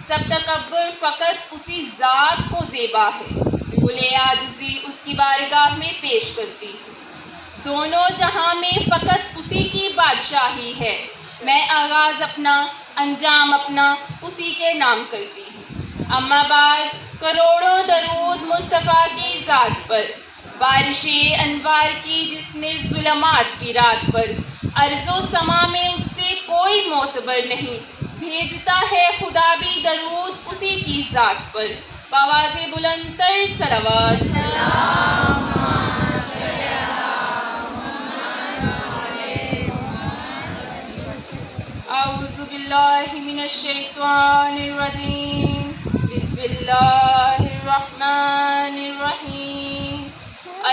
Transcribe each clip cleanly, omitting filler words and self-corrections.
سب تکبر فقط اسی ذات کو زیبا ہے، کل عاجزی اس کی بارگاہ میں پیش کرتی ہوں۔ دونوں جہاں میں فقط اسی کی بادشاہی ہے، میں آغاز اپنا انجام اپنا اسی کے نام کرتی ہوں۔ اما بعد، کروڑوں درود مصطفیٰ کی ذات پر، بارش انوار کی جس نے ظلمات کی رات پر، ارض و سما میں اس سے کوئی معتبر نہیں، بھیجتا ہے خدا بھی درود اسی کی ذات پر، بآواز بلند تر صلوات۔ اعوذ باللہ من الشیطان الرجیم، بسم اللہ الرحمن الرحیم،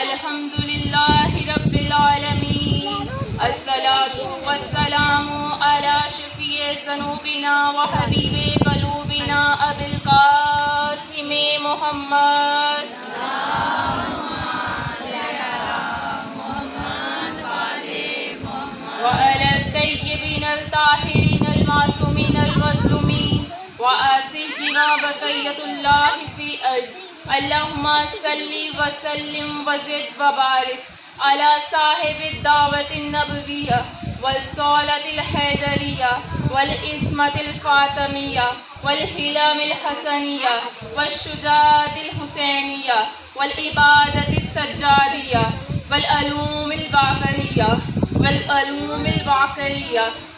الحمدللہ رب العالمین، الصلاة والسلام علی شفیع ذنوبنا وحبیب قلوبنا ابی القاسم محمد، وعلی الطیبین الطاہرین المعصومین المظلومین وآسینا بقیۃ اللہ فی ارض، اللہم صلی وسلم وزد وبارک علی صاحب الدعوت النبویہ والصولۃ الحیدریہ والعصمۃ الفاطمیہ والحلم الحسنیہ والشجاعۃ الحسینیہ والعبادۃ السجادیہ والعلوم الباقریہ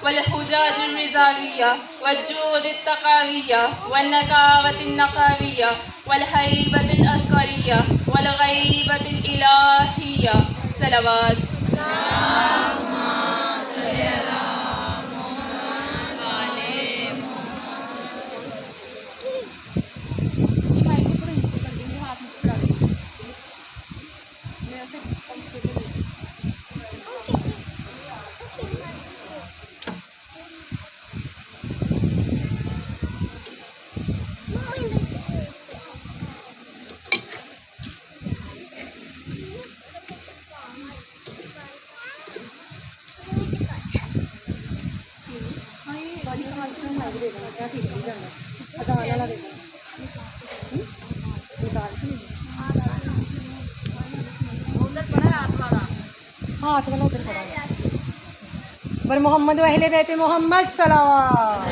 والحجاج الرضاویہ والجود التقاویہ والنقاوۃ النقاویہ والہیبۃ العسکریہ والغیبۃ الالہیہ، صلوات۔ ہاتھ والا ادھر پڑا ہے، بر محمد و اہل بیت محمد صلوات۔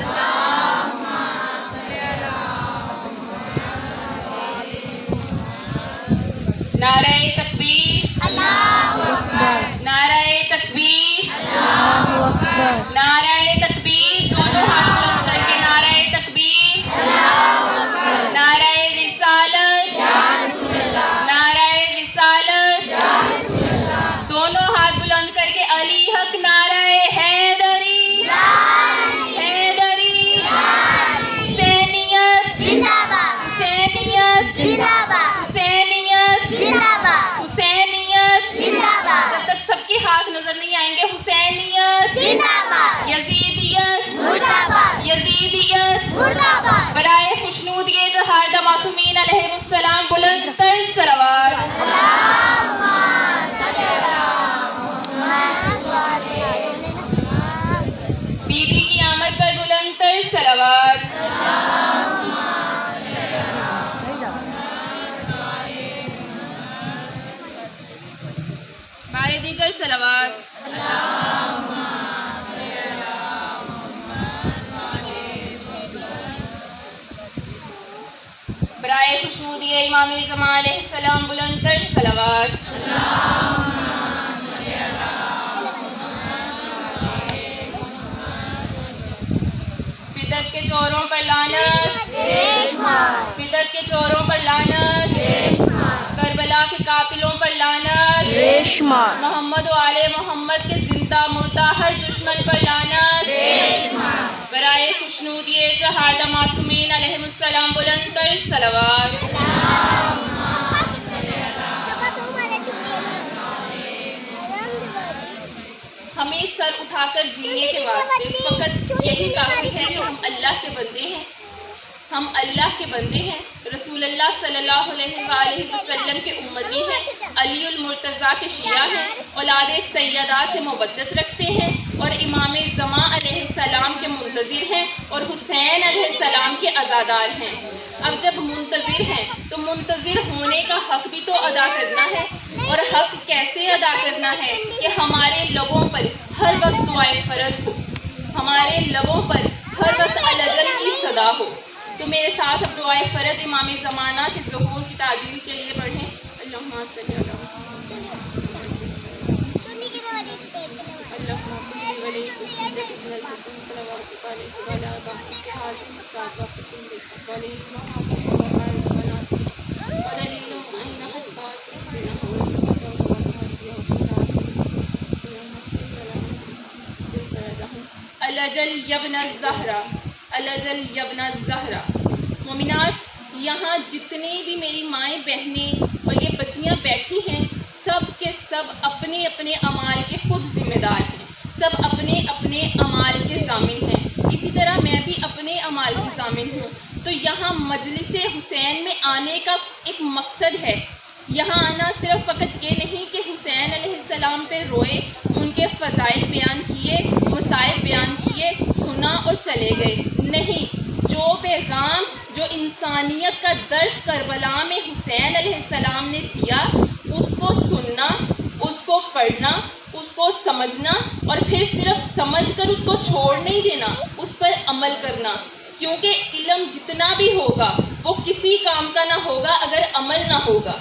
نعرہ تکبیر، اللہ اکبر، نعرہ تکبیر، اللہ اکبر، نعرہ تکبیر، دونوں ہاتھ بلند کر کے نعرہ تکبیر، نعرہ رسالت، نعرہ رسالت، دونوں ہاتھ بلند کر کے علی حق، نعرہ حیدری، حیدری، حسینیت، حسینیت، حسینیت، حسینیت، جب تک سب کے ہاتھ نظر نہیں آئیں گے، حسینیت، یزیدیت، یزیدیت، برائے خوشنود یہ جہاردہ معصومین علیہ السلام، بلند تر صلوات۔ بی بی کی آمد پر بلند تر صلوات۔ بارے دیگر صلوات۔ برائے خوشنود یہ امام زمان علیہ السلام، بلند تر صلوات۔ فدق کے چوروں پر لعنت، فدق کے چوروں پر لعنت، کربلا کے قاتلوں پر لعنت، محمد و آل محمد کے زندہ مردہ ہر دشمن پر لعنت، برائے خوشنود یہ چہاردہ معصومین علیہ السلام، بلند تر صلوات۔ ہمیں سر اٹھا کر جینے کے واسطے فقط یہی کافی ہے کہ ہم اللہ کے بندے ہیں، ہم اللہ کے بندے ہیں، رسول اللہ صلی اللہ علیہ وآلہ وسلم کے امتی ہیں، علی المرتضیٰ کے شیعہ ہیں، اولاد سیدہ سے مودت رکھتے ہیں اور امام زمان علیہ السلام کے منتظر ہیں اور حسین علیہ السلام کی کے عزادار ہیں۔ اب جب منتظر ہیں تو منتظر ہونے کا حق بھی تو ادا کرنا ہے، اور حق کیسے ادا کرنا ہے کہ ہمارے لبوں پر ہر وقت دعائے فرض ہو، ہمارے لبوں پر ہر وقت الجل کی صدا ہو۔ تو میرے ساتھ اب دعائے فرض امام زمانہ کے ظہور کی تعجیل کے لیے پڑھیں۔ اللہم صلی اللہ الجل یبن الزہرا، الجل یبن الزہرا۔ مومنات، یہاں جتنی بھی میری مائیں بہنیں اور یہ بچیاں بیٹھی ہیں، سب کے سب اپنے اپنے اعمال کے خود ذمہ دار ہیں، سب اپنے اپنے اعمال کے ضامن ہیں۔ اسی طرح میں بھی اپنے اعمال کی ضامن ہوں۔ تو یہاں مجلس حسین میں آنے کا ایک مقصد ہے۔ یہاں آنا صرف فقط یہ نہیں کہ حسین علیہ السلام پہ روئے، ان کے فضائل بیان کیے، مصائب بیان کیے، سنا اور چلے گئے، نہیں، جو پیغام جو انسانیت کا درس کربلا میں حسین علیہ السلام نے دیا، اس کو سننا، اس کو پڑھنا، اس کو سمجھنا، اور پھر صرف سمجھ کر اس کو چھوڑ نہیں دینا، اس پر عمل کرنا، کیونکہ علم جتنا بھی ہوگا وہ کسی کام کا نہ ہوگا اگر عمل نہ ہوگا۔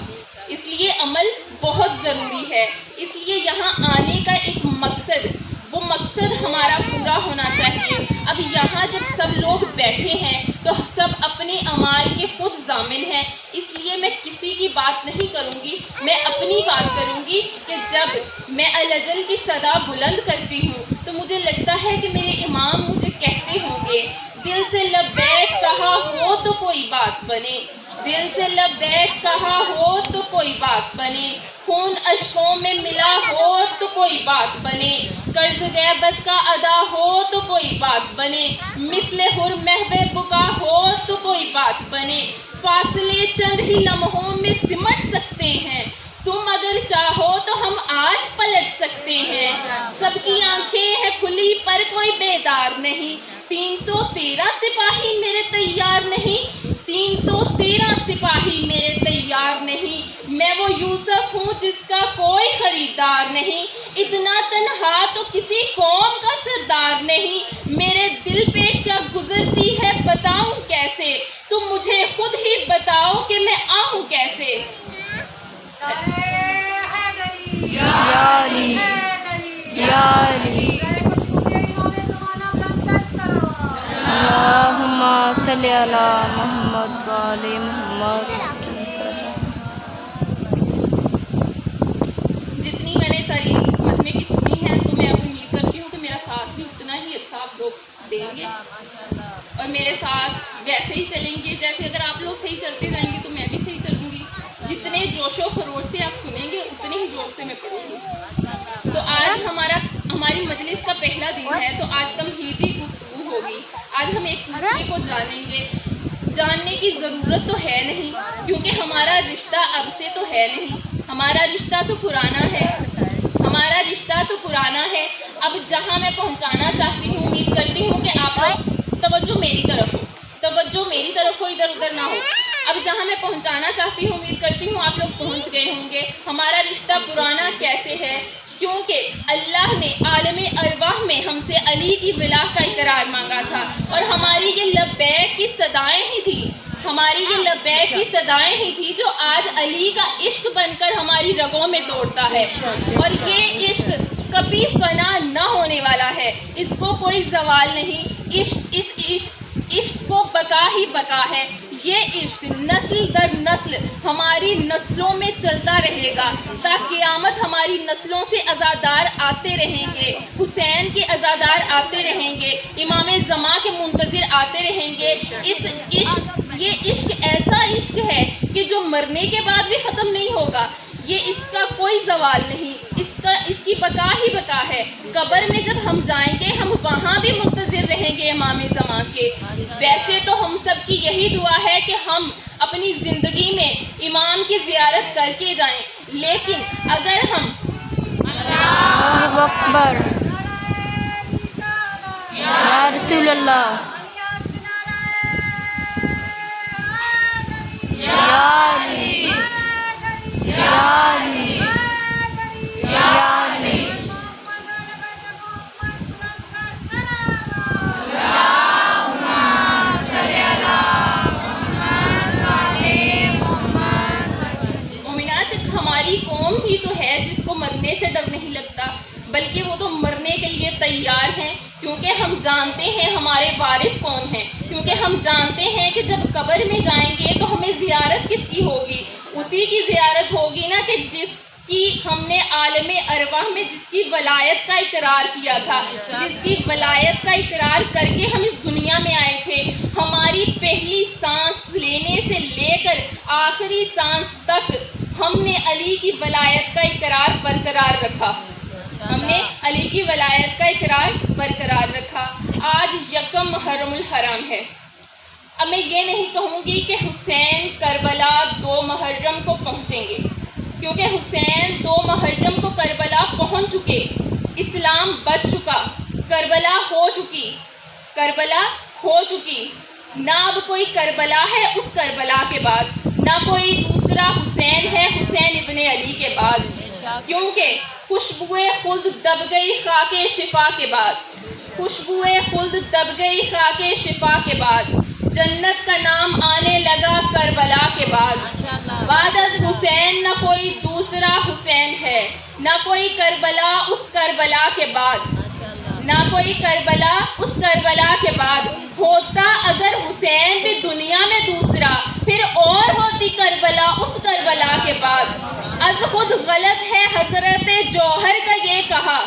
اس لیے عمل بہت ضروری ہے۔ اس لیے یہاں آنے کا ایک مقصد، وہ مقصد ہمارا پورا ہونا چاہیے۔ اب یہاں جب سب لوگ بیٹھے ہیں تو سب اپنے اعمال کے خود ضامن ہیں، اس لیے میں کسی کی بات نہیں کروں گی، میں اپنی بات کروں گی کہ جب میں الجل کی صدا بلند کرتی ہوں تو مجھے لگتا ہے کہ میرے امام مجھے کہتے ہوں گے، دل سے لبیک کہا ہو تو کوئی بات بنے، دل سے لبیک کہا ہو تو کوئی بات بنے، خون اشکوں میں ملا ہو تو کوئی بات بنے، قرض غیبت کا ادا ہو تو کوئی بات بنے، مثل حر محو بکا ہو تو کوئی بات بنے، فاصلے چند ہی لمحوں میں سمٹ سکتے ہیں، تم اگر چاہو تو ہم آج پلٹ سکتے ہیں، سب کی آنکھیں ہیں کھلی پر کوئی بیدار نہیں، 313 سپاہی میرے تیار نہیں، 313 سپاہی میرے تیار نہیں، میں وہ یوسف ہوں جس کا کوئی خریدار نہیں، اتنا تنہا تو کسی قوم کا سردار نہیں، میرے دل پہ کیا گزرتی ہے بتاؤں کیسے، تم مجھے خود ہی بتاؤ کہ میں آؤں کیسے۔ یا علی یا علی اللہم صلی علی محمد و آل محمد۔ جتنی میں نے تعریف اس مجمع کی سنی ہے تو میں اب امید کرتی ہوں کہ میرا ساتھ بھی اتنا ہی اچھا آپ لوگ دیں گے اور میرے ساتھ ویسے ہی چلیں گے جیسے اگر آپ لوگ صحیح چلتے جائیں گے تو میں بھی صحیح چلوں گی، جتنے جوش و خروش سے آپ سنیں گے اتنے ہی زور سے میں پڑھوں گی۔ تو آج ہماری مجلس کا پہلا دن ہے تو آج تمہیدی گفتگو ہوگی، آج ہم ایک دوسرے کو جانیں گے۔ جاننے کی ضرورت تو ہے نہیں کیونکہ ہمارا رشتہ اب سے تو ہے نہیں، ہمارا رشتہ تو پرانا ہے، ہمارا رشتہ تو پرانا ہے۔ اب جہاں میں پہنچانا چاہتی ہوں، امید کرتی ہوں کہ آپ لوگ توجہ میری طرف ہو، توجہ میری طرف ہو، ادھر ادھر نہ ہو۔ اب جہاں میں پہنچانا چاہتی ہوں، امید کرتی ہوں آپ لوگ پہنچ گئے ہوں گے۔ ہمارا رشتہ پرانا کیسے ہے؟ کیونکہ اللہ نے عالم ارواح میں ہم سے علی کی ولاء کا اقرار مانگا تھا اور ہماری یہ لبیک کی صدائیں ہی تھی، ہماری یہ لبیک کی صدائیں ہی تھی جو آج علی کا عشق بن کر ہماری رگوں میں دوڑتا ہے، اور یہ عشق کبھی فنا نہ ہونے والا ہے، اس کو کوئی زوال نہیں، عشق کو بقا ہی بقا ہے۔ یہ عشق نسل در نسل ہماری نسلوں میں چلتا رہے گا تا قیامت، ہماری نسلوں سے عزادار آتے رہیں گے، حسین کے عزادار آتے رہیں گے، امام زمان کے منتظر آتے رہیں گے۔ یہ عشق ایسا عشق ہے کہ جو مرنے کے بعد بھی ختم نہیں ہوگا، یہ اس کا کوئی زوال نہیں، اس کی بقا ہی بقا ہے۔ قبر میں جب ہم جائیں گے ہم وہاں بھی منتظر رہیں گے امام زمان کے۔ ویسے تو ہم سب کی یہی دعا ہے کہ ہم اپنی زندگی میں امام کی زیارت کر کے جائیں، لیکن اگر ہم اللہ اکبر یا رسول اللہ جانتے ہیں ہمارے وارث کون ہیں، کیونکہ ہم جانتے ہیں کہ جب قبر میں جائیں گے تو ہمیں زیارت کس کی ہوگی؟ اسی کی زیارت ہوگی نا کہ جس کی ہم نے عالم ارواح میں جس کی ولایت کا اقرار کیا تھا، جس کی ولایت کا اقرار کر کے ہم اس دنیا میں آئے تھے۔ ہماری پہلی سانس لینے سے لے کر آخری سانس تک ہم نے علی کی ولایت کا اقرار برقرار رکھا، ہم نے علی کی ولایت کا اقرار برقرار رکھا۔ آج یکم محرم الحرام ہے۔ اب میں یہ نہیں کہوں گی کہ حسین کربلا 2 محرم کو پہنچیں گے، کیونکہ حسین 2 محرم کو کربلا پہنچ چکے، اسلام بچ چکا، کربلا ہو چکی، کربلا ہو چکی۔ نہ اب کوئی کربلا ہے اس کربلا کے بعد، نہ کوئی دوسرا حسین ہے حسین ابن علی کے بعد، کیونکہ خوشبوئے خلد دب گئی خاک شفا کے بعد، خوشبوئے خلد دب گئی خاک شفا کے بعد، جنت کا نام آنے لگا کربلا کے بعد از حسین نہ کوئی دوسرا حسین ہے، نہ کوئی کربلا اس کربلا کے بعد، نہ کوئی کربلا اس کربلا کے بعد۔ ہوتا اگر حسین بھی دنیا میں دوسرا، پھر اور ہوتی کربلا اس کربلا کے بعد۔ از خود غلط ہے حضرت جوہر کا یہ کہا،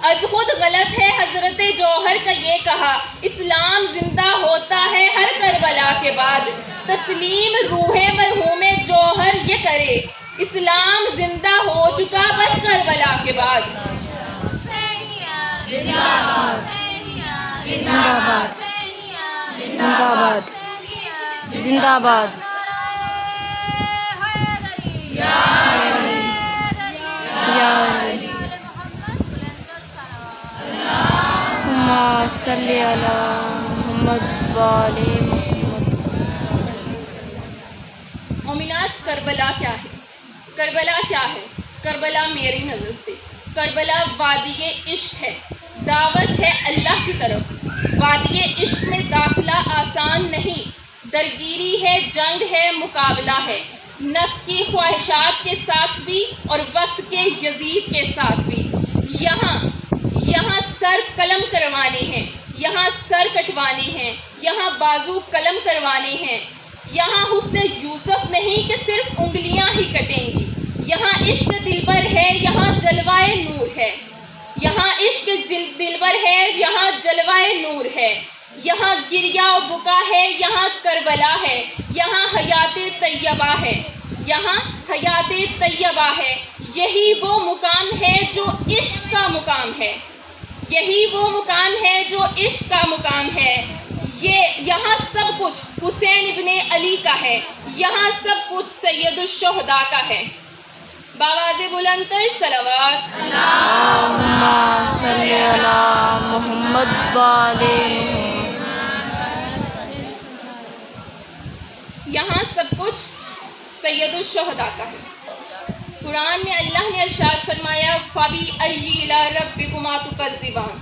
از خود غلط ہے حضرت جوہر کا یہ کہا، اسلام زندہ ہوتا ہے ہر کربلا کے بعد۔ تسلیم روح مرحوم جوہر یہ کرے، اسلام زندہ ہو چکا بس کربلا کے بعد۔ زندہ باد، زندہ باد، زندہ باد۔ یا علی، اللہم صلی علی محمد و آل محمد۔ مومنات، کربلا کیا ہے؟ کربلا کیا ہے؟ کربلا میری نظر سے کربلا وادی عشق ہے، دعوت ہے اللہ کی طرف۔ وادی عشق میں داخلہ آسان نہیں، درگیری ہے، جنگ ہے، مقابلہ ہے، نفس کی خواہشات کے ساتھ بھی اور وقت کے یزید کے ساتھ بھی۔ یہاں سر قلم کروانے ہیں، یہاں سر کٹوانے ہیں، یہاں بازو قلم کروانے ہیں۔ یہاں حسن یوسف نہیں کہ صرف انگلیاں ہی کٹیں گی، یہاں عشق دلبر ہے، یہاں جلوائے نور ہے، یہاں عشق دلبر ہے، یہاں جلوائے نور ہے، یہاں گریا و بکا ہے، یہاں کربلا ہے، یہاں حیات طیبہ ہے، یہاں حیات طیبہ ہے۔ یہی وہ مقام ہے جو عشق کا مقام ہے، یہی وہ مقام ہے جو عشق کا مقام ہے۔ یہاں سب کچھ حسین ابن علی کا ہے، یہاں سب کچھ سید الشہداء کا ہے۔ بآواز بلند تر صلوات۔ اللہم صلی علی محمد و آل محمد۔ یہاں سب کچھ سید الشہداء کا ہے۔ قرآن میں اللہ نے ارشاد فرمایا فَبِأَيِّ آلَاءِ رَبِّكُمَا تُكَذِّبَانِ۔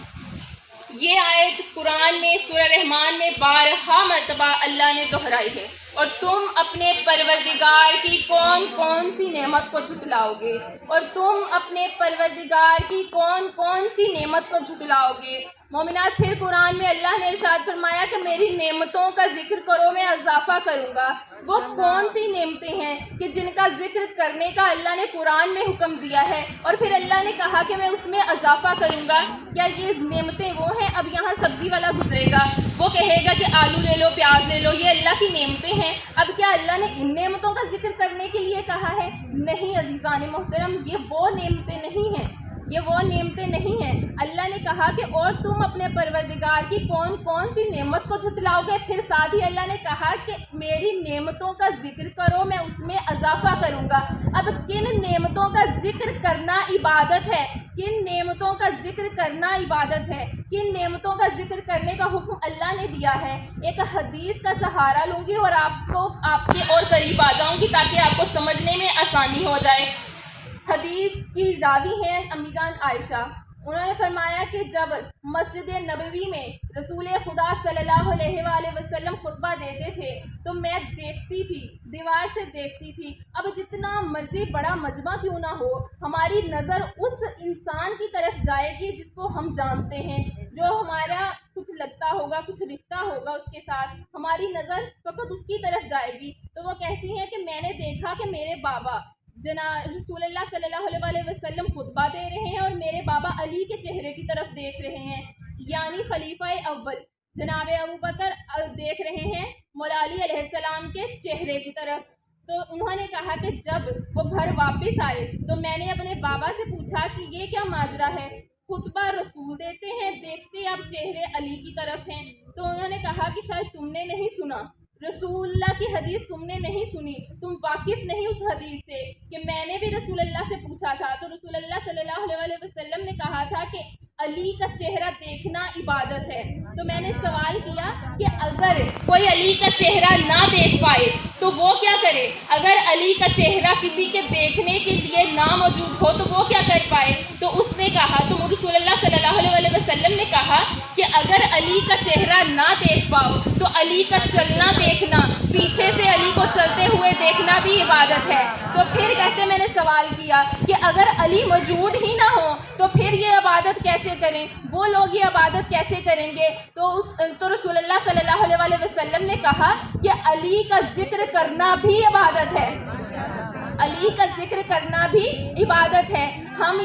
یہ آیت قرآن میں سورہ رحمان میں 12 مرتبہ اللہ نے دہرائی ہے۔ اور تم اپنے پروردگار کی کون کون سی نعمت کو جھٹلاؤ گے، اور تم اپنے پروردگار کی کون کون سی نعمت کو جھٹلاؤ گے۔ مومنات، پھر قرآن میں اللہ نے ارشاد فرمایا کہ میری نعمتوں کا ذکر کرو، میں اضافہ کروں گا۔ وہ کون سی نعمتیں ہیں کہ جن کا ذکر کرنے کا اللہ نے قرآن میں حکم دیا ہے، اور پھر اللہ نے کہا کہ میں اس میں اضافہ کروں گا؟ کیا یہ نعمتیں وہ ہیں؟ اب یہاں سبزی والا گزرے گا، وہ کہے گا کہ آلو لے لو، پیاز لے لو، یہ اللہ کی نعمتیں ہیں۔ اب کیا اللہ نے ان نعمتوں کا ذکر کرنے کے لیے کہا ہے؟ نہیں عزیزان محترم، یہ وہ نعمتیں نہیں ہیں، یہ وہ نعمتیں نہیں ہیں۔ اللہ نے کہا کہ اور تم اپنے پروردگار کی کون کون سی نعمت کو جھٹلاؤ گے، پھر ساتھ ہی اللہ نے کہا کہ میری نعمتوں کا ذکر کرو، میں اس میں اضافہ کروں گا۔ اب کن نعمتوں کا ذکر کرنا عبادت ہے؟ کن نعمتوں کا ذکر کرنا عبادت ہے؟ کن نعمتوں کا ذکر کرنے کا حکم اللہ نے دیا ہے؟ ایک حدیث کا سہارا لوں گی اور آپ کے اور قریب آ جاؤں گی تاکہ آپ کو سمجھنے میں آسانی ہو جائے۔ حدیث کی راوی ہیں امی جان عائشہ، انہوں نے فرمایا کہ جب مسجد نبوی میں رسول خدا صلی اللہ علیہ وآلہ وسلم خطبہ دیتے تھے تو میں دیکھتی تھی، دیوار سے دیکھتی تھی۔ اب جتنا مرضی بڑا مجمع کیوں نہ ہو، ہماری نظر اس انسان کی طرف جائے گی جس کو ہم جانتے ہیں، جو ہمارا کچھ لگتا ہوگا, کچھ رشتہ ہوگا اس کے ساتھ, ہماری نظر فقط اس کی طرف جائے گی. تو وہ کہتی ہیں کہ میں نے دیکھا کہ میرے بابا جناب رسول اللہ صلی اللہ علیہ وسلم خطبہ دے رہے ہیں اور میرے بابا علی کے چہرے کی طرف دیکھ رہے ہیں, یعنی خلیفہ اول جناب ابو بکر دیکھ رہے ہیں مولا علی علیہ السلام کے چہرے کی طرف. تو انہوں نے کہا کہ جب وہ گھر واپس آئے تو میں نے اپنے بابا سے پوچھا کہ یہ کیا ماجرا ہے, خطبہ رسول دیتے ہیں, دیکھتے اب چہرے علی کی طرف ہیں. تو انہوں نے کہا کہ شاید تم نے نہیں سنا, رسول اللہ کی حدیث تم نے نہیں سنی, تم واقف نہیں اس حدیث سے کہ میں نے بھی رسول اللہ سے پوچھا تھا. تو رسول اللہ صلی اللہ علیہ وسلم نے کہا تھا کہ علی کا چہرہ دیکھنا عبادت ہے. تو میں نے سوال کیا کہ اگر کوئی علی کا چہرہ نہ دیکھ پائے تو وہ کیا کرے, اگر علی کا چہرہ کسی کے دیکھنے کے لیے نہ موجود ہو تو وہ کیا کر پائے. تو اس نے کہا, تو رسول اللہ صلی اللہ علیہ وسلم نے کہا کہ اگر علی کا چہرہ نہ دیکھ پاؤ تو علی کا چلنا دیکھنا, پیچھے سے علی کو چلتے ہوئے دیکھنا بھی عبادت ہے. تو پھر کہتے میں نے سوال کیا کہ اگر علی موجود ہی نہ ہو تو پھر یہ عبادت کیسے کریں, وہ لوگ یہ عبادت کیسے کریں گے. تو رسول اللہ صلی اللہ علیہ وسلم نے کہا کہ علی کا ذکر کرنا بھی عبادت ہے, علی کا ذکر کرنا بھی عبادت ہے. ہم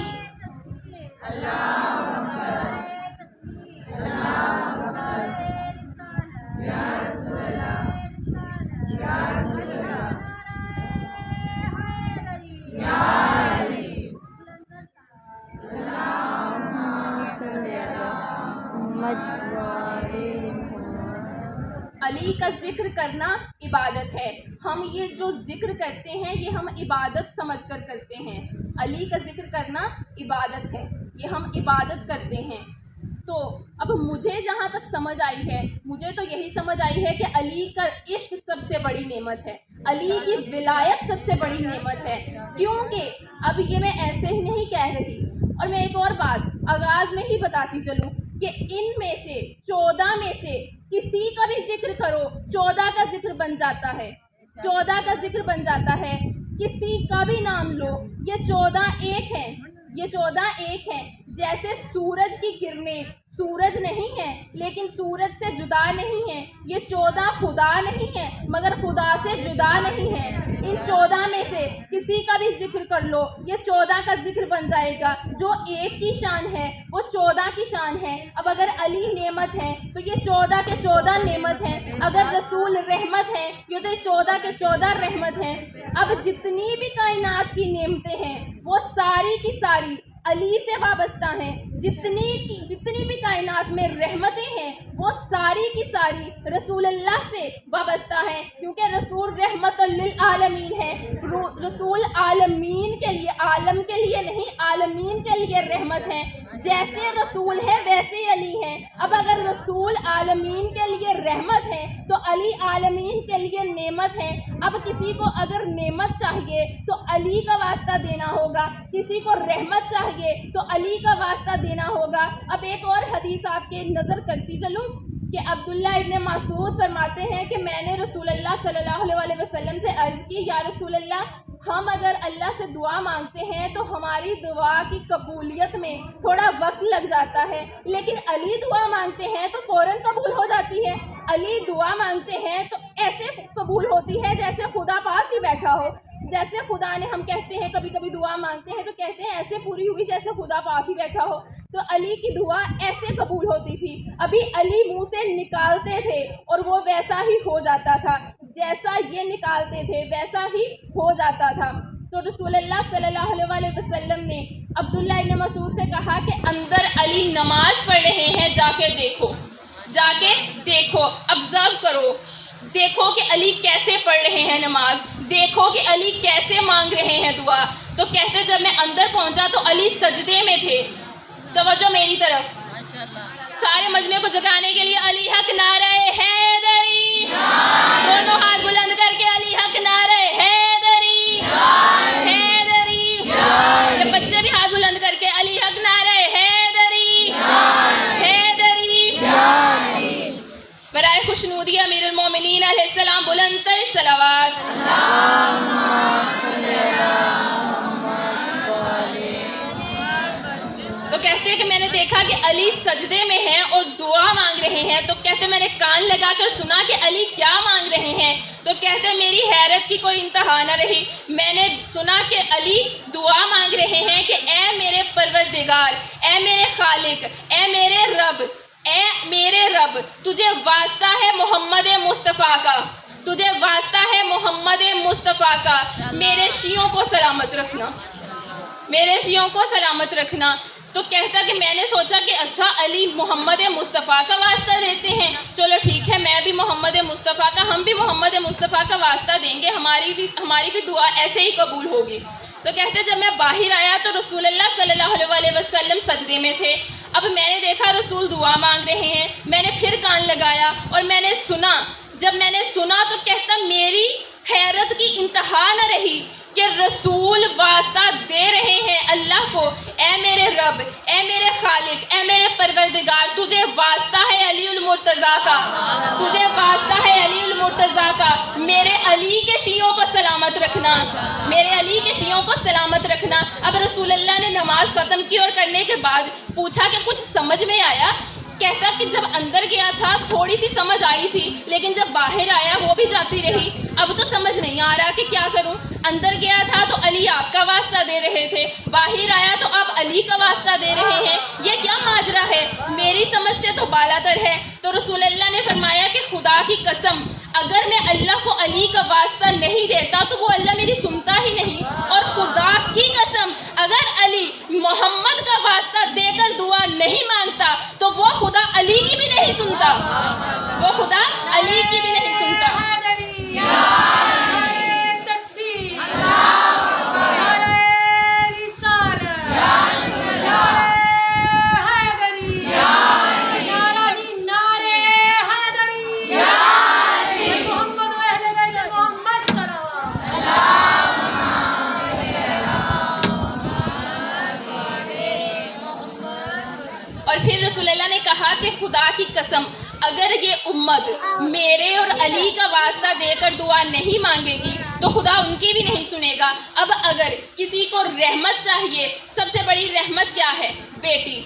علی کا ذکر کرنا عبادت ہے. ہم یہ جو ذکر کرتے ہیں یہ ہم عبادت سمجھ کر کرتے ہیں. علی کا ذکر کرنا عبادت ہے, یہ ہم عبادت کرتے ہیں. تو اب مجھے جہاں تک سمجھ آئی ہے, مجھے تو یہی سمجھ آئی ہے کہ علی کا عشق سب سے بڑی نعمت ہے, علی کی ولایت سب سے بڑی نعمت ہے. کیونکہ اب یہ میں ایسے ہی نہیں کہہ رہی, اور میں ایک اور بات آغاز میں ہی بتاتی چلوں کہ ان میں سے 14 میں سے کسی کا بھی ذکر کرو 14 کا ذکر بن جاتا ہے, 14 کا ذکر بن جاتا ہے. کسی کا بھی نام لو, یہ 14 ایک ہیں, یہ 14 ایک ہیں. جیسے سورج کی کرنیں سورج نہیں ہے لیکن سورج سے جدا نہیں ہے, یہ 14 خدا نہیں ہے مگر خدا سے جدا نہیں ہے. ان 14 میں سے کسی کا بھی ذکر کر لو, یہ 14 کا ذکر بن جائے گا. جو ایک کی شان ہے وہ 14 کی شان ہے. اب اگر علی نعمت ہے تو یہ 14 کے 14 نعمت ہیں, اگر رسول رحمت ہے یہ تو 14 کے 14 رحمت ہیں. اب جتنی بھی کائنات کی نعمتیں ہیں وہ ساری کی ساری علی سے وابستہ ہیں. جتنی بھی کائنات میں رحمتیں ہیں وہ ساری کی ساری رسول اللہ سے وابستہ ہیں, کیونکہ رسول رحمت للعالمین ہے. رسول عالمین کے لیے, عالم کے لیے نہیں عالمین کے لیے رحمت ہے. جیسے رسول ہے ویسے علی ہے. اب اگر رسول عالمین کے لیے رحمت ہے تو علی عالمین کے لیے نعمت ہے. اب کسی کو اگر نعمت چاہیے تو علی کا واسطہ دینا ہوگا, کسی کو رحمت چاہیے تو علی کا واسطہ دینا ہوگا. اب ایک اور حدیث آپ کے نظر کرتی چلوں کہ عبداللہ ابن مسعود فرماتے ہیں کہ میں نے رسول اللہ صلی اللہ علیہ وسلم سے عرض کی, یا رسول اللہ, ہم اگر اللہ سے دعا مانگتے ہیں تو ہماری دعا کی قبولیت میں تھوڑا وقت لگ جاتا ہے, لیکن علی دعا مانگتے ہیں تو فوراً قبول ہو جاتی ہے. علی دعا مانگتے ہیں تو ایسے قبول ہوتی ہے جیسے خدا پاس ہی بیٹھا ہو. جیسے خدا نے, ہم کہتے ہیں کبھی کبھی دعا مانگتے ہیں تو کہتے ہیں ایسے پوری ہوئی جیسے خدا پاس ہی بیٹھا ہو. تو علی کی دعا ایسے قبول ہوتی تھی. ابھی علی منہ سے نکالتے تھے اور وہ ویسا ہی ہو جاتا تھا, جیسا یہ نکالتے تھے ویسا ہی ہو جاتا تھا. تو رسول اللہ صلی اللہ علیہ وسلم نے عبداللہ ابن مسعود سے کہا کہ اندر علی نماز پڑھ رہے ہیں, جا کے دیکھو, جا کے دیکھو, آبزرو کرو, دیکھو کہ علی کیسے پڑھ رہے ہیں نماز, دیکھو کہ علی کیسے مانگ رہے ہیں دعا. تو کہتے جب میں اندر پہنچا تو علی سجدے میں تھے. توجہ میری طرف, سارے مجمع کو جگانے کے لیے علی حق نعرہ حیدری, دونوں ہاتھ بلند کر کے علی حق نعرہ حیدری, حیدری. یہ بچے بھی ہاتھ بلند کر کے علی حق نعرہ حیدری, حیدری. برائے خوشنودی امیر المومنین علیہ السلام بلند تر صلوات. تو کہتے ہیں کہ میں نے دیکھا کہ علی سجدے میں ہیں اور دعا مانگ رہے ہیں. تو کہتے ہیں میں نے کان لگا کر سنا کہ علی کیا مانگ رہے ہیں. تو کہتے ہیں میری حیرت کی کوئی انتہا نہ رہی. میں نے سنا کہ علی دعا مانگ رہے ہیں کہ اے میرے پروردگار، اے میرے خالق، اے میرے رب، تجھے واسطہ ہے محمد مصطفیٰ کا، تجھے واسطہ ہے محمد مصطفیٰ کا، میرے شیعوں کو سلامت رکھنا، میرے شیعوں کو سلامت رکھنا. تو کہتا کہ میں نے سوچا کہ اچھا علی محمد مصطفیٰ کا واسطہ دیتے ہیں، چلو ٹھیک ہے، میں بھی محمد مصطفیٰ کا، ہم بھی محمد مصطفیٰ کا واسطہ دیں گے، ہماری بھی دعا ایسے ہی قبول ہوگی. تو کہتے جب میں باہر آیا تو رسول اللہ صلی اللہ علیہ وسلم سجدے میں تھے. اب میں نے دیکھا رسول دعا مانگ رہے ہیں. میں نے پھر کان لگایا اور میں نے سنا. جب میں نے سنا تو کہتا میری حیرت کی انتہا نہ رہی کہ رسول واسطہ دے رہے ہیں اللہ کو، اے میرے رب، اے میرے خالق، اے میرے پروردگار، تجھے واسطہ ہے علی المرتضیٰ کا، تجھے واسطہ ہے علی المرتضیٰ کا، میرے علی کے شیعوں کو سلامت رکھنا، میرے علی کے شیعوں کو سلامت رکھنا. اب رسول اللہ نے نماز ختم کی اور کرنے کے بعد پوچھا کہ کچھ سمجھ میں آیا؟ کہتا کہ جب اندر گیا تھا تھوڑی سی سمجھ آئی تھی، لیکن جب باہر آیا وہ بھی جاتی رہی. اب تو سمجھ نہیں آ رہا کہ کیا کروں. اندر گیا تھا تو علی آپ کا واسطہ دے رہے تھے، باہر آیا تو آپ علی کا واسطہ دے رہے ہیں، یہ کیا ماجرا ہے؟ میری سمجھ سے تو بالا تر ہے. تو رسول اللہ نے فرمایا کہ خدا کی قسم اگر میں اللہ کو علی کا واسطہ نہیں دیتا تو وہ اللہ میری سنتا ہی نہیں، اور خدا کی قسم اگر علی محمد کا واسطہ دے کر دعا نہیں مانگتا تو وہ خدا علی کی بھی نہیں سنتا، وہ خدا علی کی بھی نہیں سنتا. اور پھر رسول اللہ نے کہا کہ خدا کی قسم اگر یہ امت میرے اور علی کا واسطہ دے کر دعا نہیں مانگے گی تو خدا ان کی بھی نہیں سنے گا. اب اگر کسی کو رحمت چاہیے، سب سے بڑی رحمت کیا ہے؟ بیٹی.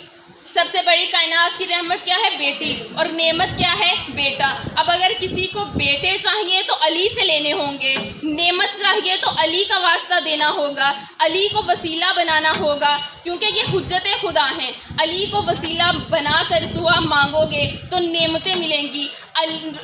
سب سے بڑی کائنات کی رحمت کیا ہے؟ بیٹی. اور نعمت کیا ہے؟ بیٹا. اب اگر کسی کو بیٹے چاہیے تو علی سے لینے ہوں گے، نعمت چاہیے تو علی کا واسطہ دینا ہوگا، علی کو وسیلہ بنانا ہوگا، کیونکہ یہ حجت خدا ہیں. علی کو وسیلہ بنا کر دعا مانگو گے تو نعمتیں ملیں گی،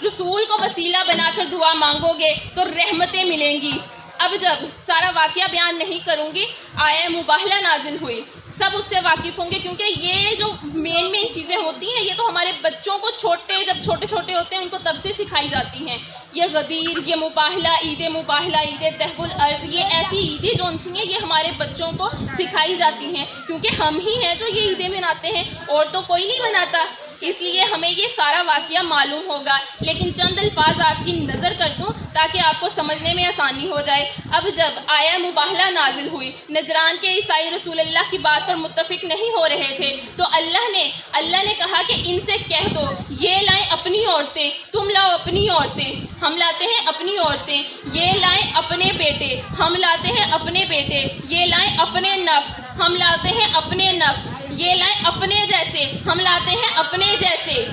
رسول کو وسیلہ بنا کر دعا مانگو گے تو رحمتیں ملیں گی. اب جب سارا واقعہ بیان نہیں کروں گی، آیہ مباہلہ نازل ہوئی، سب اس سے واقف ہوں گے، کیونکہ یہ جو مین چیزیں ہوتی ہیں یہ تو ہمارے بچوں کو جب چھوٹے چھوٹے ہوتے ہیں ان کو تب سے سکھائی جاتی ہیں. یہ غدیر، یہ مباہلہ، عید دہب الارض، یہ ایسی عیدیں جو سی ہیں یہ ہمارے بچوں کو سکھائی جاتی ہیں، کیونکہ ہم ہی ہیں جو یہ عیدیں مناتے ہیں اور تو کوئی نہیں مناتا، اس لیے ہمیں یہ سارا واقعہ معلوم ہوگا. لیکن چند الفاظ آپ کی نظر کر دوں تاکہ آپ کو سمجھنے میں آسانی ہو جائے. اب جب آیہ مباہلہ نازل ہوئی، نجران کے عیسائی رسول اللہ کی بات پر متفق نہیں ہو رہے تھے، تو اللہ نے کہا کہ ان سے کہہ دو یہ لائیں اپنی عورتیں، تم لاؤ اپنی عورتیں، ہم لاتے ہیں اپنی عورتیں، یہ لائیں اپنے بیٹے، ہم لاتے ہیں اپنے بیٹے، یہ لائیں اپنے نفس، ہم لاتے ہیں اپنے نفس، یہ لائیں اپنے جیسے، ہم لاتے ہیں اپنے جیسے،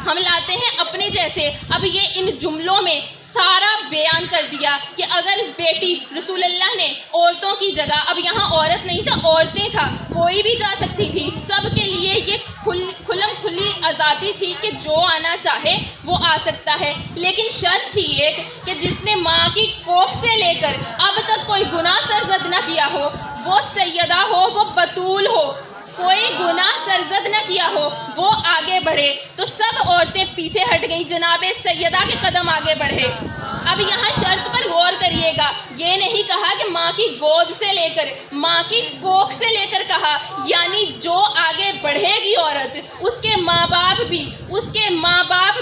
ہم لاتے ہیں اپنے جیسے. اب یہ ان جملوں میں سارا بیان کر دیا کہ اگر بیٹی، رسول اللہ نے عورتوں کی جگہ، اب یہاں عورت نہیں تھا، عورتیں تھا، کوئی بھی جا سکتی تھی، سب کے لیے یہ کھلم کھلی آزادی تھی کہ جو آنا چاہے وہ آ سکتا ہے. لیکن شرط تھی ایک کہ جس نے ماں کی کوکھ سے لے کر اب تک کوئی گناہ سرزد نہ کیا ہو، وہ سیدہ ہو، وہ بطول ہو، کوئی گناہ سرزد نہ کیا ہو، وہ آگے بڑھے. تو سب عورتیں پیچھے ہٹ گئیں، جناب سیدہ کے قدم آگے بڑھے. اب یہاں شرط پر غور کریے گا، یہ نہیں کہا کہ ماں کی گود سے لے کر، ماں کی کوکھ سے لے کر کہا، یعنی جو آگے بڑھے گی عورت، اس کے ماں باپ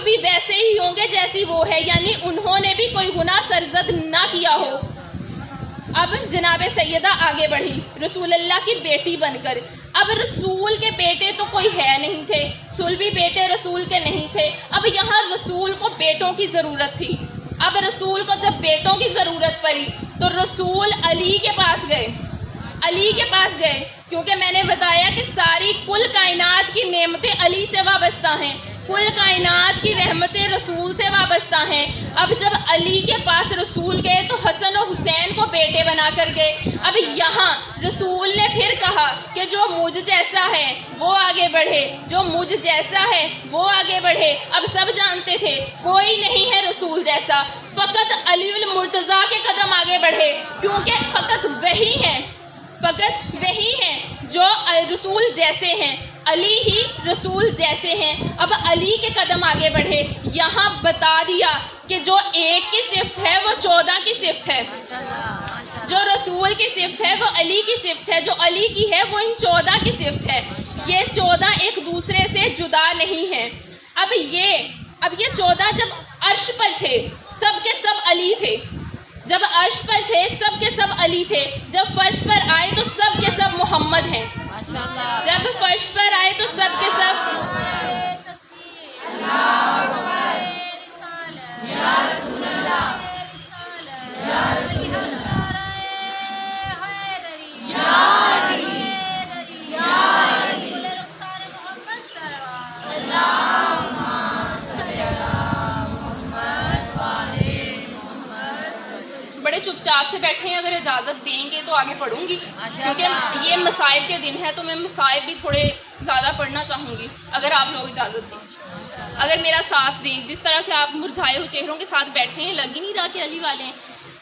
بھی ویسے ہی ہوں گے جیسی وہ ہے، یعنی انہوں نے بھی کوئی گناہ سرزد نہ کیا ہو. اب جناب سیدہ آگے بڑھی رسول اللہ کی بیٹی بن کر. اب رسول کے بیٹے تو کوئی ہے نہیں تھے، صلبی بیٹے رسول کے نہیں تھے. اب یہاں رسول کو بیٹوں کی ضرورت تھی. اب رسول کو جب بیٹوں کی ضرورت پڑی تو رسول علی کے پاس گئے. علی کے پاس گئے، کیونکہ میں نے بتایا کہ ساری کل کائنات کی نعمتیں علی سے وابستہ ہیں، کل کائنات کی رحمتیں رسول سے وابستہ ہیں۔ اب جب علی کے پاس رسول گئے تو حسن و حسین کو بیٹے بنا کر گئے۔ اب یہاں رسول نے پھر کہا کہ جو مجھ جیسا ہے وہ آگے بڑھے، جو مجھ جیسا ہے وہ آگے بڑھے۔ اب سب جانتے تھے کوئی نہیں ہے رسول جیسا، فقط علی المرتضیٰ کے قدم آگے بڑھے، کیونکہ فقط وہی ہیں، فقط وہی ہیں جو رسول جیسے ہیں، علی ہی رسول جیسے ہیں۔ اب علی کے قدم آگے بڑھے، یہاں بتا دیا کہ جو ایک کی صفت ہے وہ 14 کی صفت ہے، جو رسول کی صفت ہے وہ علی کی صفت ہے، جو علی کی ہے وہ ان 14 کی صفت ہے۔ یہ 14 ایک دوسرے سے جدا نہیں ہیں۔ اب یہ 14 جب عرش پر تھے سب کے سب علی تھے، جب عرش پر تھے سب کے سب علی تھے، جب فرش پر آئے تو سب کے سب محمد ہیں، جب فرش پر آئے تو سب کے سب بڑے چپ چاپ سے بیٹھے ہیں، اگر اجازت دیں گے تو آگے پڑھوں گی، کیونکہ یہ مصائب کے دن ہے تو میں مصائب بھی تھوڑے زیادہ پڑھنا چاہوں گی، اگر آپ لوگ اجازت دیں، اگر میرا ساتھ دیں۔ جس طرح سے آپ مرجھائے ہوئے چہروں کے ساتھ بیٹھے ہیں، لگ ہی نہیں رہا کہ علی والے ہیں۔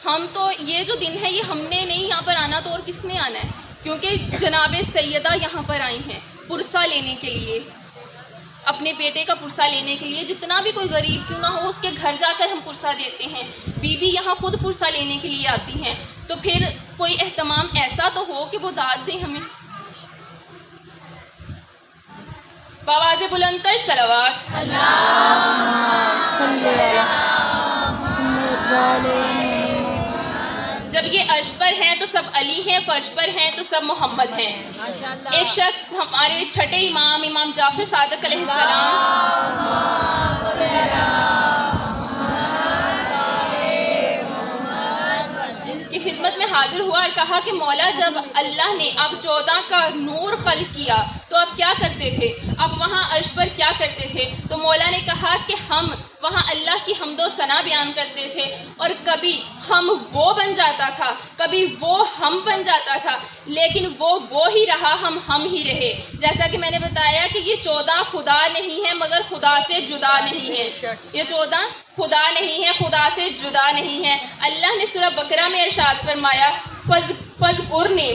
ہم تو یہ جو دن ہے یہ ہم نے نہیں یہاں پر آنا تو اور کس نے آنا ہے، کیونکہ جناب سیدہ یہاں پر آئی ہیں پرسہ لینے کے لیے، اپنے بیٹے کا پرسہ لینے کے لیے۔ جتنا بھی کوئی غریب کیوں نہ ہو اس کے گھر جا کر ہم پرسہ دیتے ہیں، بی بی یہاں خود پرسہ لینے کے لیے آتی ہیں، تو پھر کوئی اہتمام ایسا تو ہو کہ وہ داد دیں ہمیں۔ بآواز بلند تر صلوات۔ جب یہ عرش پر ہیں تو سب علی ہیں، فرش پر ہیں تو سب محمد ہیں۔ ایک شخص ہمارے چھٹے امام جعفر صادق علیہ السلام کی خدمت میں حاضر ہوا اور کہا کہ مولا جب اللہ نے اب 14 کا نور خلق کیا تو آپ کیا کرتے تھے، آپ وہاں عرش پر کیا کرتے تھے؟ تو مولا نے کہا کہ ہم وہاں اللہ کی حمد و ثنا بیان کرتے تھے، اور کبھی ہم وہ بن جاتا تھا، کبھی وہ ہم بن جاتا تھا، لیکن وہ ہی رہا، ہم ہی رہے۔ جیسا کہ میں نے بتایا کہ یہ 14 خدا نہیں ہے مگر خدا سے جدا نہیں ہے، یہ 14 خدا نہیں ہے، خدا سے جدا نہیں ہے۔ اللہ نے سورہ بقرہ میں ارشاد فرمایا فَاذْكُرْنِي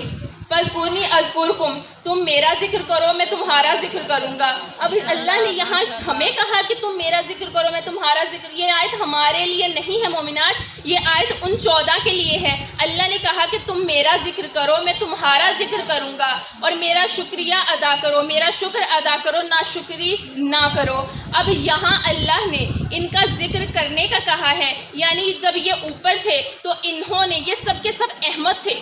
أَذْكُرْكُمْ، تم میرا ذکر کرو میں تمہارا ذکر کروں گا۔ اب اللہ نے یہاں ہمیں کہا کہ تم میرا ذکر کرو میں تمہارا ذکر، یہ آیت ہمارے لیے نہیں ہے مومنات، یہ آیت ان 14 کے لیے ہے۔ اللہ نے کہا کہ تم میرا ذکر کرو میں تمہارا ذکر کروں گا، اور میرا شکریہ ادا کرو، میرا شکر ادا کرو، ناشکری نہ کرو۔ اب یہاں اللہ نے ان کا ذکر کرنے کا کہا ہے، یعنی جب یہ اوپر تھے تو انہوں نے، یہ سب کے سب احمد تھے،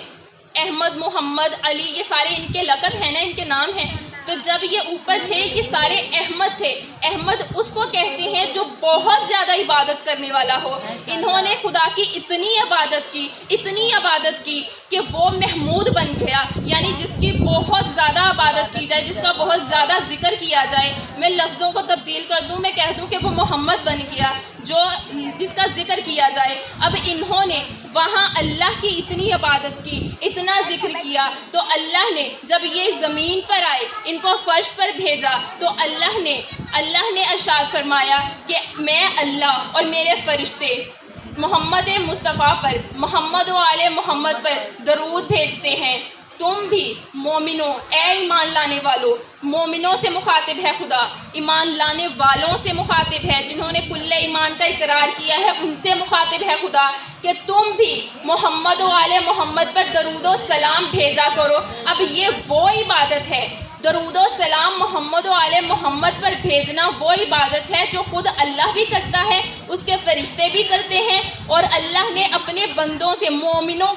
احمد، محمد، علی، یہ سارے ان کے لقب ہیں نا، ان کے نام ہیں۔ تو جب یہ اوپر تھے یہ سارے احمد تھے۔ احمد اس کو کہتے ہیں جو بہت زیادہ عبادت کرنے والا ہو۔ انہوں نے خدا کی اتنی عبادت کی کہ وہ محمود بن گیا، یعنی جس کی بہت زیادہ عبادت کی جائے، جس کا بہت زیادہ ذکر کیا جائے، میں لفظوں کو تبدیل کر دوں، میں کہہ دوں کہ وہ محمد بن گیا، جس کا ذکر کیا جائے۔ اب انہوں نے وہاں اللہ کی اتنی عبادت کی، اتنا ذکر کیا، تو اللہ نے جب یہ زمین پر آئے، ان کو فرش پر بھیجا، تو اللہ نے ارشاد فرمایا کہ میں اللہ اور میرے فرشتے محمد مصطفیٰ پر، محمد و آل محمد پر درود بھیجتے ہیں۔ تم بھی مومنوں، اے ایمان لانے والوں، مومنوں سے مخاطب ہے خدا، ایمان لانے والوں سے مخاطب ہے، جنہوں نے کل ایمان کا اقرار کیا ہے ان سے مخاطب ہے خدا، کہ تم بھی محمد و آل محمد پر درود و سلام بھیجا کرو۔ اب یہ وہ عبادت ہے، درود و سلام محمد و آل محمد پر بھیجنا وہ عبادت ہے جو خود اللہ بھی کرتا ہے، اس کے فرشتے بھی کرتے ہیں، اور اللہ نے اپنے بندوں سے مومنوں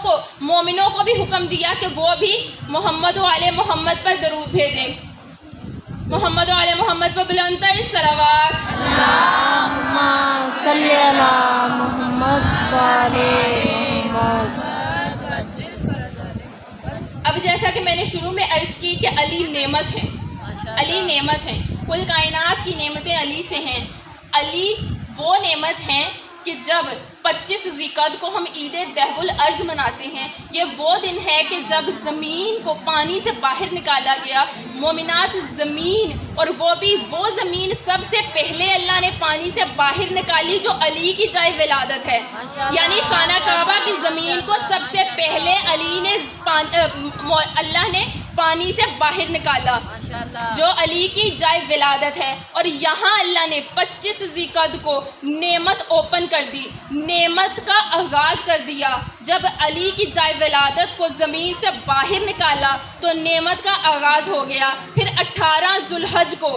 کو بھی حکم دیا کہ وہ بھی محمد و آل محمد پر درود بھیجیں۔ محمد و آل محمد پر بلند تر صلوات۔ اللہم صلی علی محمد و آل محمد۔ اب جیسا میں نے شروع میں عرض کی کہ علی نعمت ہے، علی نعمت ہیں، کل کائنات کی نعمتیں علی سے ہیں۔ علی وہ نعمت ہیں کہ جب 25 ذیقعدہ کو ہم عید دہو الارض مناتے ہیں، یہ وہ دن ہے کہ جب زمین کو پانی سے باہر نکالا گیا، مومنات زمین، اور وہ بھی وہ زمین سب سے پہلے اللہ نے پانی سے باہر نکالی جو علی کی جائے ولادت ہے، یعنی خانہ کعبہ کی زمین کو سب سے پہلے علی نے اللہ نے پانی سے باہر نکالا جو علی کی جائے ولادت ہے، اور یہاں اللہ نے 25 ذیقعدہ کو نعمت اوپن کر دی، نعمت کا آغاز کر دیا۔ جب علی کی جائے ولادت کو زمین سے باہر نکالا تو نعمت کا آغاز ہو گیا۔ پھر 18 ذوالحج کو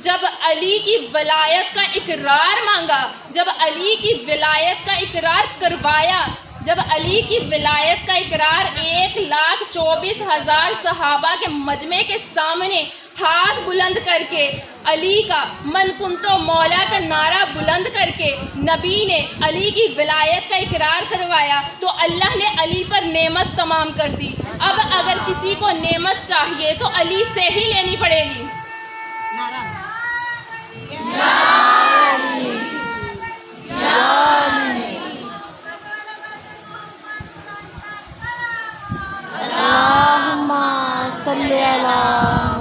جب علی کی ولایت کا اقرار مانگا، جب علی کی ولایت کا اقرار کروایا، جب علی کی ولایت کا اقرار 1,24,000 صحابہ کے مجمع کے سامنے ہاتھ بلند کر کے علی کا من کنتو مولا کا نعرہ بلند کر کے نبی نے علی کی ولایت کا اقرار کروایا تو اللہ نے علی پر نعمت تمام کر دی۔ اب اگر کسی کو نعمت چاہیے تو علی سے ہی لینی پڑے گی۔ اللہم صلی علی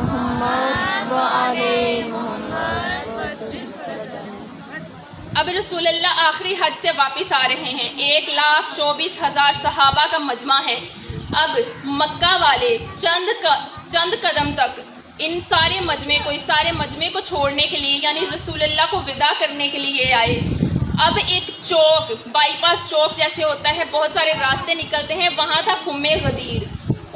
محمد وعلی محمد۔ اب رسول اللہ آخری حج سے واپس آ رہے ہیں، 1,24,000 صحابہ کا مجمع ہے۔ اب مکہ والے چند قدم تک ان سارے مجمع کو چھوڑنے کے لیے، یعنی رسول اللہ کو وداع کرنے کے لیے آئے۔ اب ایک چوک، بائی پاس چوک جیسے ہوتا ہے، بہت سارے راستے نکلتے ہیں، وہاں تھا خم غدیر۔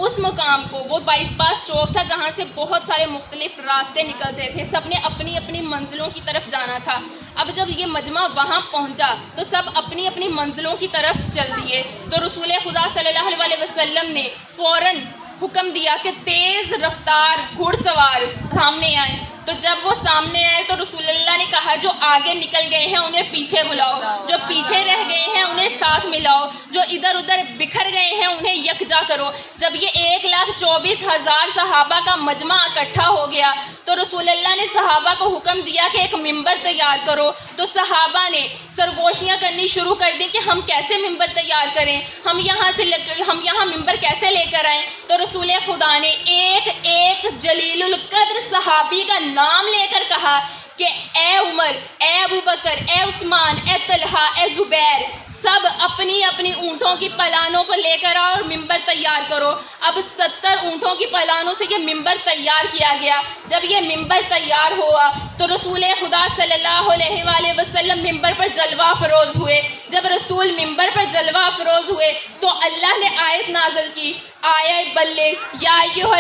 اس مقام کو، وہ بائی پاس چوک تھا جہاں سے بہت سارے مختلف راستے نکلتے تھے، سب نے اپنی اپنی منزلوں کی طرف جانا تھا۔ اب جب یہ مجمع وہاں پہنچا تو سب اپنی اپنی منزلوں کی طرف چل دیے، تو رسول خدا صلی اللہ علیہ وسلم نے فوراً حکم دیا کہ تیز رفتار گھڑ سوار سامنے آئیں۔ تو جب وہ سامنے آئے تو رسول اللہ نے کہا جو آگے نکل گئے ہیں انہیں پیچھے بلاؤ، جو پیچھے رہ گئے ہیں انہیں ساتھ ملاؤ، جو ادھر ادھر بکھر گئے ہیں انہیں یکجا کرو۔ جب یہ 1,24,000 صحابہ کا مجمع اکٹھا ہو گیا تو رسول اللہ نے صحابہ کو حکم دیا کہ ایک ممبر تیار کرو۔ تو صحابہ نے سرگوشیاں کرنی شروع کر دی کہ ہم کیسے ممبر تیار کریں، ہم یہاں ممبر کیسے لے کر آئیں۔ تو رسول خدا نے ایک جلیل القدر صحابی کا نام لے کر کہا کہ اے عمر، اے ابو بکر، اے عثمان، اے طلحہ، اے زبیر، سب اپنی اپنی اونٹوں کی پلانوں کو لے کر آؤ اور ممبر تیار کرو۔ اب 70 اونٹوں کی پلانوں سے یہ ممبر تیار کیا گیا۔ جب یہ ممبر تیار ہوا تو رسول خدا صلی اللہ علیہ وآلہ وسلم ممبر پر جلوہ افروز ہوئے۔ جب رسول ممبر پر جلوہ افروز ہوئے تو اللہ نے آیت نازل کی، آیا بلغ یا ایھا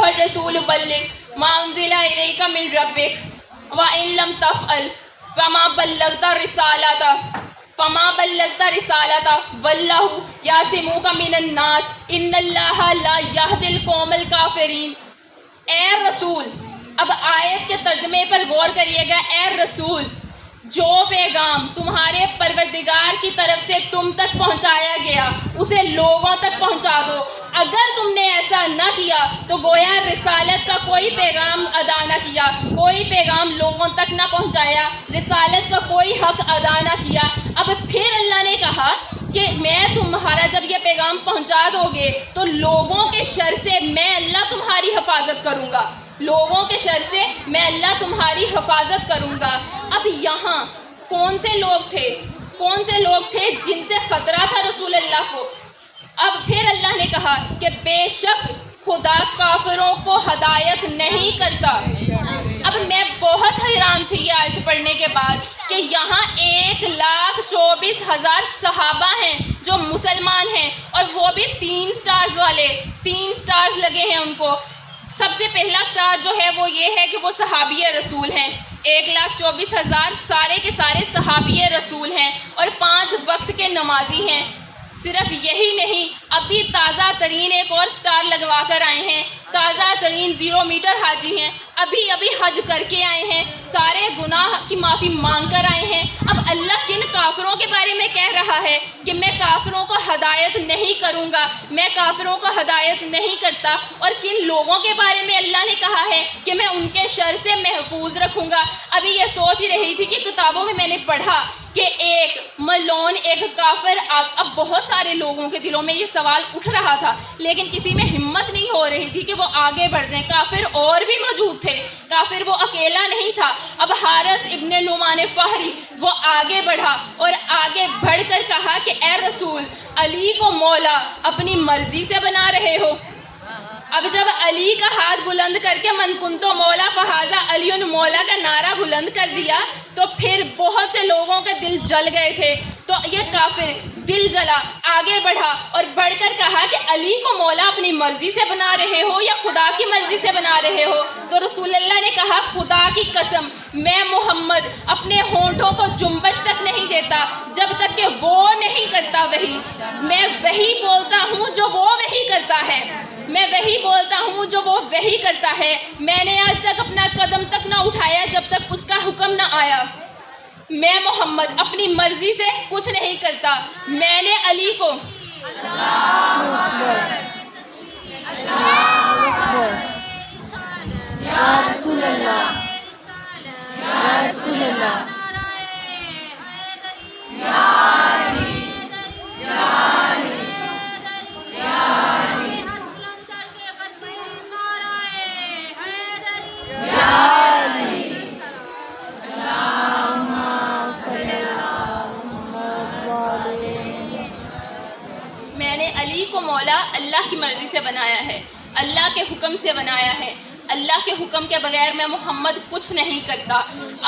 الرسول بلغ ما انزل الیک من ربک وان لم تفعل فما بلغت رسالتہ واللہ یعصمک من الناس ان اللہ لا یہدی القوم الکافرین۔ اے رسول، اب آیت کے ترجمے پر غور کریے گا، اے رسول، جو پیغام تمہارے پروردگار کی طرف سے تم تک پہنچایا گیا اسے لوگوں تک پہنچا دو۔ اگر تم نے ایسا نہ کیا تو گویا رسالت کا کوئی پیغام ادا نہ کیا، کوئی پیغام لوگوں تک نہ پہنچایا، رسالت کا کوئی حق ادا نہ کیا۔ اب پھر اللہ نے کہا کہ میں تمہارا جب یہ پیغام پہنچا دو گے تو لوگوں کے شر سے میں اللہ تمہاری حفاظت کروں گا، لوگوں کے شر سے میں اللہ تمہاری حفاظت کروں گا۔ اب یہاں کون سے لوگ تھے جن سے خطرہ تھا رسول اللہ کو؟ اب پھر اللہ نے کہا کہ بے شک خدا کافروں کو ہدایت نہیں کرتا۔ اب میں بہت حیران تھی یہ آیت پڑھنے کے بعد کہ یہاں 1,24,000 صحابہ ہیں جو مسلمان ہیں، اور وہ بھی 3 سٹارز والے، 3 سٹارز لگے ہیں ان کو۔ سب سے پہلا سٹار جو ہے وہ یہ ہے کہ وہ صحابی رسول ہیں، 1,24,000 سارے کے سارے صحابی رسول ہیں اور 5 وقت کے نمازی ہیں۔ صرف یہی نہیں، ابھی تازہ ترین ایک اور سٹار لگوا کر آئے ہیں، تازہ ترین 0 میٹر حاجی ہیں، ابھی ابھی حج کر کے آئے ہیں, سارے گناہ کی معافی مانگ کر آئے ہیں. اب اللہ کن کافروں کے بارے میں کہہ رہا ہے کہ میں کافروں کو ہدایت نہیں کروں گا, میں کافروں کو ہدایت نہیں کرتا, اور کن لوگوں کے بارے میں اللہ نے کہا ہے کہ میں ان کے شر سے محفوظ رکھوں گا. ابھی یہ سوچ ہی رہی تھی کہ کتابوں میں میں نے پڑھا کہ ایک ملعون, ایک کافر, اب بہت سارے لوگوں کے دلوں میں یہ سوال اٹھ رہا تھا لیکن کسی میں ہمت نہیں ہو رہی تھی کہ وہ آگے بڑھ جائیں. کافر اور بھی موجود تھے, کافر وہ اکیلا نہیں تھا. اب حارث ابن نعمان فہری وہ آگے بڑھا اور آگے بڑھ کر کہا کہ اے رسول, علی کو مولا اپنی مرضی سے بنا رہے ہو. اب جب علی کا ہاتھ بلند کر کے من کنتو مولا فہذا علی مولا کا نعرہ بلند کر دیا تو پھر بہت سے لوگوں کے دل جل گئے تھے. تو یہ کافر دل جلا, آگے بڑھا اور بڑھ کر کہا کہ علی کو مولا اپنی مرضی سے بنا رہے ہو یا خدا کی مرضی سے بنا رہے ہو. تو رسول اللہ نے کہا خدا کی قسم میں محمد اپنے ہونٹوں کو جنبش تک نہیں دیتا جب تک کہ وہ نہیں کرتا وہی. میں وہی بولتا ہوں جو وہ وہی کرتا ہے, میں وہی بولتا ہوں جو وہ وہی کرتا ہے. میں نے آج تک اپنا قدم تک نہ اٹھایا جب تک اس کا حکم نہ آیا. میں محمد اپنی مرضی سے کچھ نہیں کرتا. میں نے علی کو یا رسول اللہ, یا رسول اللہ, میں نے علی کو مولا اللہ کی مرضی سے بنایا ہے, اللہ کے حکم سے بنایا ہے. اللہ کے حکم کے بغیر میں محمد کچھ نہیں کرتا.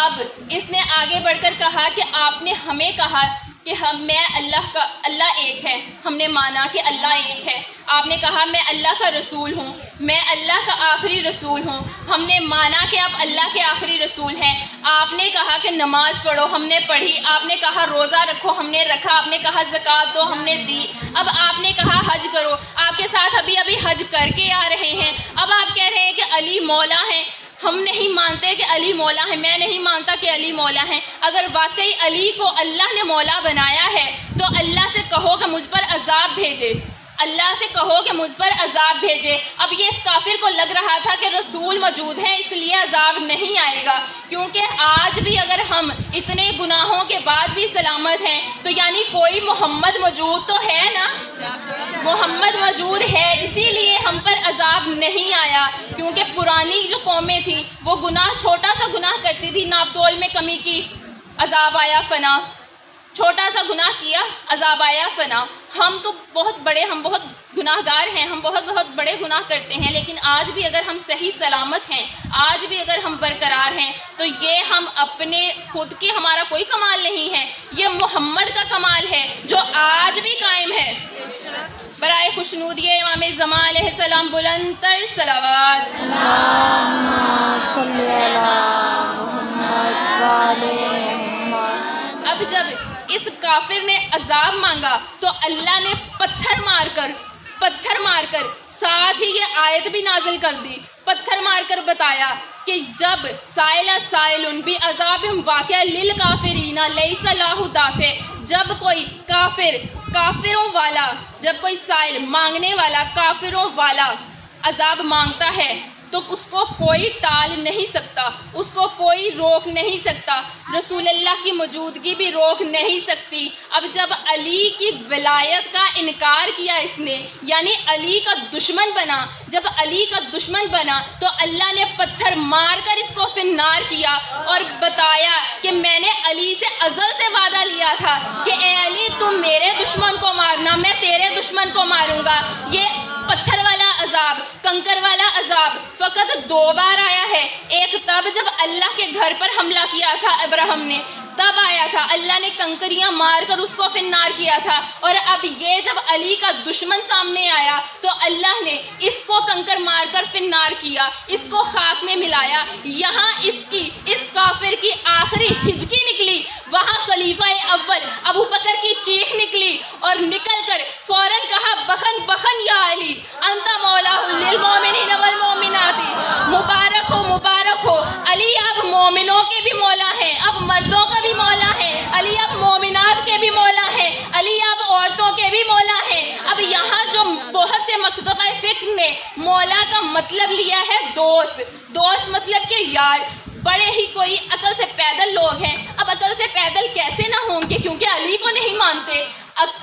اب اس نے آگے بڑھ کر کہا کہ آپ نے ہمیں کہا کہ میں اللہ ایک ہے, ہم نے مانا کہ اللہ ایک ہے. آپ نے کہا میں اللہ کا رسول ہوں, میں اللہ کا آخری رسول ہوں, ہم نے مانا کہ آپ اللہ کے آخری رسول ہیں. آپ نے کہا کہ نماز پڑھو, ہم نے پڑھی. آپ نے کہا روزہ رکھو, ہم نے رکھا. آپ نے کہا زکوٰۃ دو, ہم نے دی. اب آپ نے کہا حج کرو, آپ کے ساتھ ابھی ابھی حج کر کے آ رہے ہیں. اب آپ کہہ رہے ہیں کہ علی مولا ہیں. ہم نہیں مانتے کہ علی مولا ہے, میں نہیں مانتا کہ علی مولا ہے. اگر واقعی علی کو اللہ نے مولا بنایا ہے تو اللہ سے کہو کہ مجھ پر عذاب بھیجے, اللہ سے کہو کہ مجھ پر عذاب بھیجے. اب یہ اس کافر کو لگ رہا تھا کہ رسول موجود ہیں اس لیے عذاب نہیں آئے گا, کیونکہ آج بھی اگر ہم اتنے گناہوں کے بعد بھی سلامت ہیں تو یعنی کوئی محمد موجود تو ہے نا, محمد موجود ہے, اسی لیے ہم پر عذاب نہیں آیا. کیونکہ پرانی جو قومیں تھیں وہ گناہ, چھوٹا سا گناہ کرتی تھی, ناپ تول میں کمی کی, عذاب آیا فنا. چھوٹا سا گناہ کیا, عذاب آیا فنا. ہم تو بہت بڑے, ہم بہت گناہ گار ہیں, ہم بہت بڑے گناہ کرتے ہیں, لیکن آج بھی اگر ہم صحیح سلامت ہیں, آج بھی اگر ہم برقرار ہیں تو یہ ہم اپنے خود کی, ہمارا کوئی کمال نہیں ہے, یہ محمد کا کمال ہے جو آج بھی قائم ہے. برائے خوشنودی امام زمان علیہ السلام بلند تر صلوات. اب جب اس کافر نے عذاب مانگا تو اللہ نے پتھر مار کر ساتھ ہی یہ آیت بھی نازل کر دی. پتھر مار کر بتایا کہ جب سائل بعذاب واقع للکافرین لیس له دافع, جب کوئی کافروں والا, جب کوئی سائل مانگنے والا, کافروں والا عذاب مانگتا ہے تو اس کو کوئی ٹال نہیں سکتا, اس کو کوئی روک نہیں سکتا, رسول اللہ کی موجودگی بھی روک نہیں سکتی. اب جب علی کی ولایت کا انکار کیا اس نے, یعنی علی کا دشمن بنا, جب علی کا دشمن بنا تو اللہ نے پتھر مار کر اس کو فنار کیا اور بتایا کہ میں نے علی سے ازل سے وعدہ لیا تھا کہ اے علی تم میرے دشمن کو مارنا, میں تیرے دشمن کو ماروں گا. یہ پتھر والا عذاب, کنکر والا عذاب فقط 2 بار آیا ہے. ایک تب جب اللہ کے گھر پر حملہ کیا تھا ابراہیم نے, تب آیا تھا, اللہ نے کنکریاں مار کر اس کو فنار کیا تھا. اور اب یہ جب علی کا دشمن سامنے آیا تو اللہ نے اس کو کنکر مار کر فنار کیا, اس کو خاک میں ملایا. یہاں اس کافر کی آخری ہجکی نکلی, وہاں خلیفہ اول ابو بکر کی چیخ نکلی اور نکل کر فوراً کہا بخن بخن یا علی انت مولا للمؤمنین والمؤمنات, مبارک ہو کے بھی مولا ہیں، اب مردوں کا بھی مولا ہے، علی اب مومنات کے بھی مولا ہیں، علی اب عورتوں کے بھی مولا ہیں۔ اب یہاں جو بہت سے مکتبہ فکر نے مولا کا مطلب لیا ہے دوست، دوست مطلب کہ یار، بڑے ہی کوئی عقل سے پیدل لوگ ہیں۔ اب عقل سے پیدل کیسے نہ ہوں گے، کیونکہ علی کو نہیں مانتے،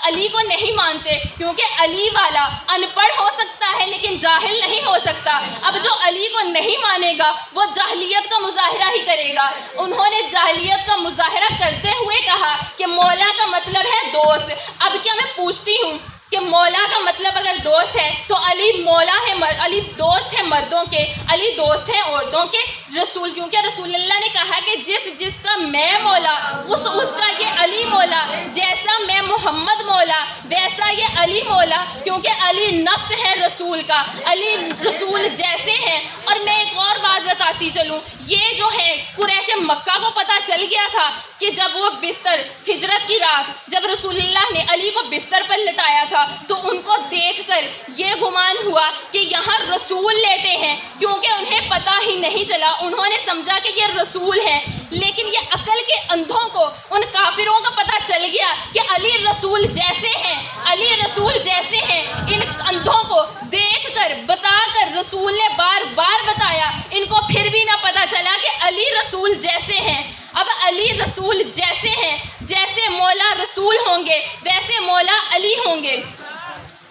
علی کو نہیں مانتے کیونکہ علی والا ان پڑھ ہو سکتا ہے لیکن جاہل نہیں ہو سکتا۔ اب جو علی کو نہیں مانے گا وہ جاہلیت کا مظاہرہ ہی کرے گا۔ انہوں نے جاہلیت کا مظاہرہ کرتے ہوئے کہا کہ مولا کا مطلب ہے دوست۔ اب کیا میں پوچھتی ہوں کہ مولا کا مطلب اگر دوست ہے تو علی مولا ہے، علی دوست ہے مردوں کے، علی دوست ہے عورتوں کے، رسول، کیونکہ رسول اللہ نے کہا کہ جس کا میں مولا اس کا یہ علی مولا، جیسا میں محمد مولا ویسا یہ علی مولا، کیونکہ علی نفس ہے رسول کا، علی رسول جیسے ہیں۔ اور میں ایک اور بات بتاتی چلوں، یہ جو ہے قریش مکہ کو پتہ چل گیا تھا کہ جب وہ بستر ہجرت کی رات جب رسول اللہ نے علی کو بستر پر لٹایا تھا تو ان کو دیکھ کر یہ گمان ہوا کہ یہاں رسول لیٹے ہیں، کیونکہ انہیں پتہ ہی نہیں چلا، انہوں نے سمجھا کہ یہ رسول ہیں، لیکن یہ عقل کے اندھوں کو، ان کافروں کا پتہ چل گیا کہ علی رسول جیسے ہیں، علی رسول جیسے ہیں۔ ان اندھوں کو دیکھ کر بتا کر رسول نے بار بار بتایا، ان کو پھر بھی نہ پتہ چلا کہ علی رسول جیسے ہیں۔ اب علی رسول جیسے ہیں، جیسے مولا رسول ہوں گے ویسے مولا علی ہوں گے۔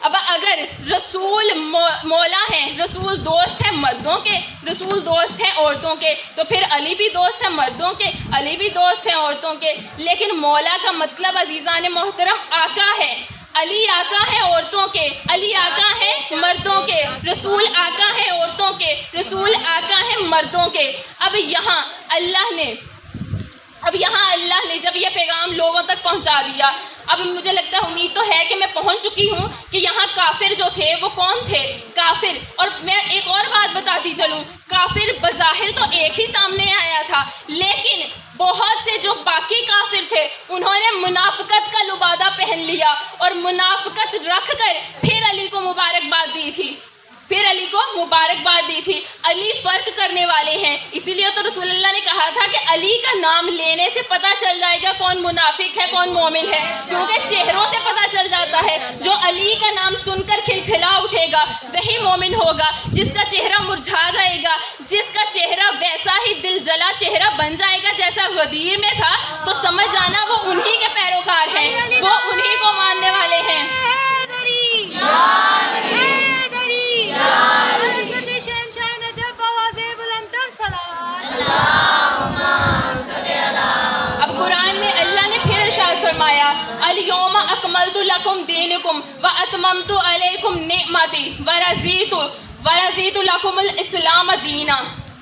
اب اگر رسول مولا ہیں، رسول دوست ہیں مردوں کے، رسول دوست ہیں عورتوں کے، تو پھر علی بھی دوست ہیں مردوں کے، علی بھی دوست ہیں عورتوں کے۔ لیکن مولا کا مطلب عزیزان محترم آقا ہے، علی آقا ہے عورتوں کے، علی آقا ہے مردوں کے، رسول آقا ہے عورتوں کے، رسول آقا ہے مردوں کے۔ اب یہاں اللہ نے جب یہ پیغام لوگوں تک پہنچا دیا، اب مجھے لگتا ہے، امید تو ہے کہ میں پہنچ چکی ہوں کہ یہاں کافر جو تھے وہ کون تھے، کافر۔ اور میں ایک اور بات بتاتی چلوں، کافر بظاہر تو ایک ہی سامنے آیا تھا، لیکن بہت سے جو باقی کافر تھے انہوں نے منافقت کا لبادہ پہن لیا اور منافقت رکھ کر پھر علی کو مبارکباد دی تھی، پھر علی کو مبارکباد دی تھی۔ علی فرق کرنے والے ہیں، اسی لیے تو رسول اللہ نے کہا تھا کہ علی کا نام لینے سے پتہ چل جائے گا کون منافق ہے کون مومن ہے، کیونکہ چہروں سے پتہ چل جاتا ہے۔ جو علی کا نام سن کر کھلکھلا اٹھے گا وہی مومن ہوگا، جس کا چہرہ مرجھا جائے گا، جس کا چہرہ ویسا ہی دل جلا چہرہ بن جائے گا جیسا غدیر میں تھا، تو سمجھ جانا وہ انہی کے پیروکار ہیں، وہ انہی کو ماننے والے ہیں۔ اب قرآن میں اللہ نے پھر ارشاد فرمایا، الیوم اکملت لکم دینکم واتممت علیکم نعمتی ورضیت لکم الاسلام دینا۔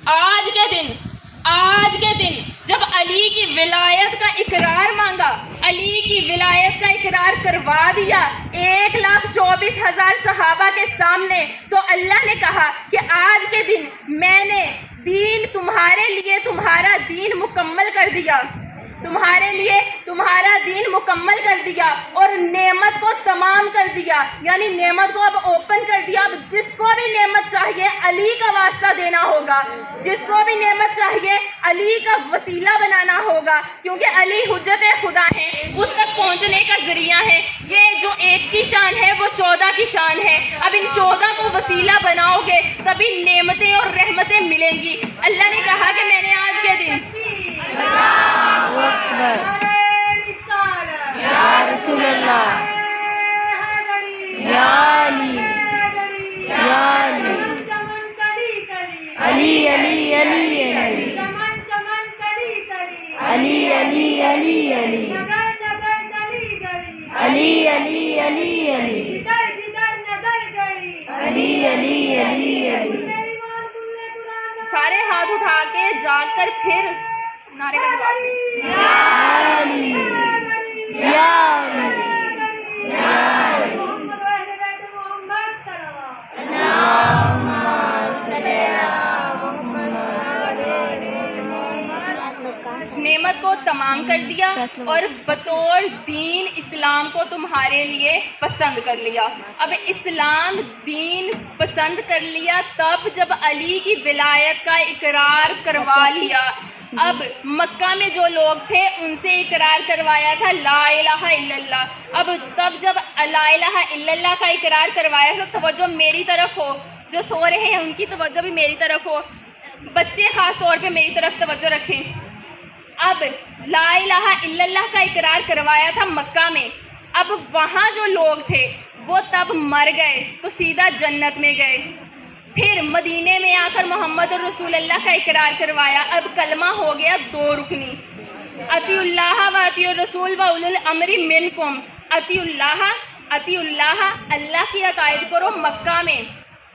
آج کے دن جب علی کی ولایت کا اقرار مانگا، علی کی ولایت کا اقرار کروا دیا 1,24,000 صحابہ کے سامنے، تو اللہ نے کہا کہ آج کے دن میں نے دین تمہارے لیے تمہارا دین مکمل کر دیا، تمہارے لیے تمہارا دین مکمل کر دیا اور نعمت کو تمام کر دیا، یعنی نعمت کو اب اوپن کر دیا۔ اب جس کو بھی نعمت چاہیے علی کا واسطہ دینا ہوگا، جس کو بھی نعمت چاہیے علی کا وسیلہ بنانا ہوگا، کیونکہ علی حجت خدا ہیں، اس تک پہنچنے کا ذریعہ ہے۔ یہ جو ایک کی شان ہے وہ 14 کی شان ہے، اب ان 14 کو وسیلہ بناؤ گے تبھی نعمتیں اور رحمتیں ملیں گی۔ اللہ نے کہا کہ میں نے آج کے دن یا رسول اللہ، یا علی، یا علی، علی علی علی علی، علی علی علی علی، علی علی علی علی، علی علی علی علی۔ سارے ہاتھ اٹھا کے جا کر پھر نعرے کا جواب دیں۔ یا علی، یا علی، یا علی، اللہم صلی علی محمد۔ نعمت کو تمام کر دیا اور بطور دین اسلام کو تمہارے لیے پسند کر لیا۔ اب اسلام دین پسند کر لیا تب جب علی کی ولایت کا اقرار کروا لیا، اب مکہ میں جو لوگ تھے ان سے اقرار کروایا تھا لا الہ الا اللہ. اب تب جب لا الہ الا اللہ کا اقرار کروایا تھا، توجہ میری طرف ہو، جو سو رہے ہیں ان کی توجہ بھی میری طرف ہو، بچے خاص طور پہ میری طرف توجہ رکھیں. اب لا الہ الا اللہ کا اقرار کروایا تھا مکہ میں. اب وہاں جو لوگ تھے وہ تب مر گئے تو سیدھا جنت میں گئے. پھر مدینے میں آ کر محمد رسول اللہ کا اقرار کروایا. اب کلمہ ہو گیا 2 رکنی، اطیع اللہ و اطیع الرسول و اولو الامر منکم. اطیع اللہ، اللہ کی اطاعت کرو.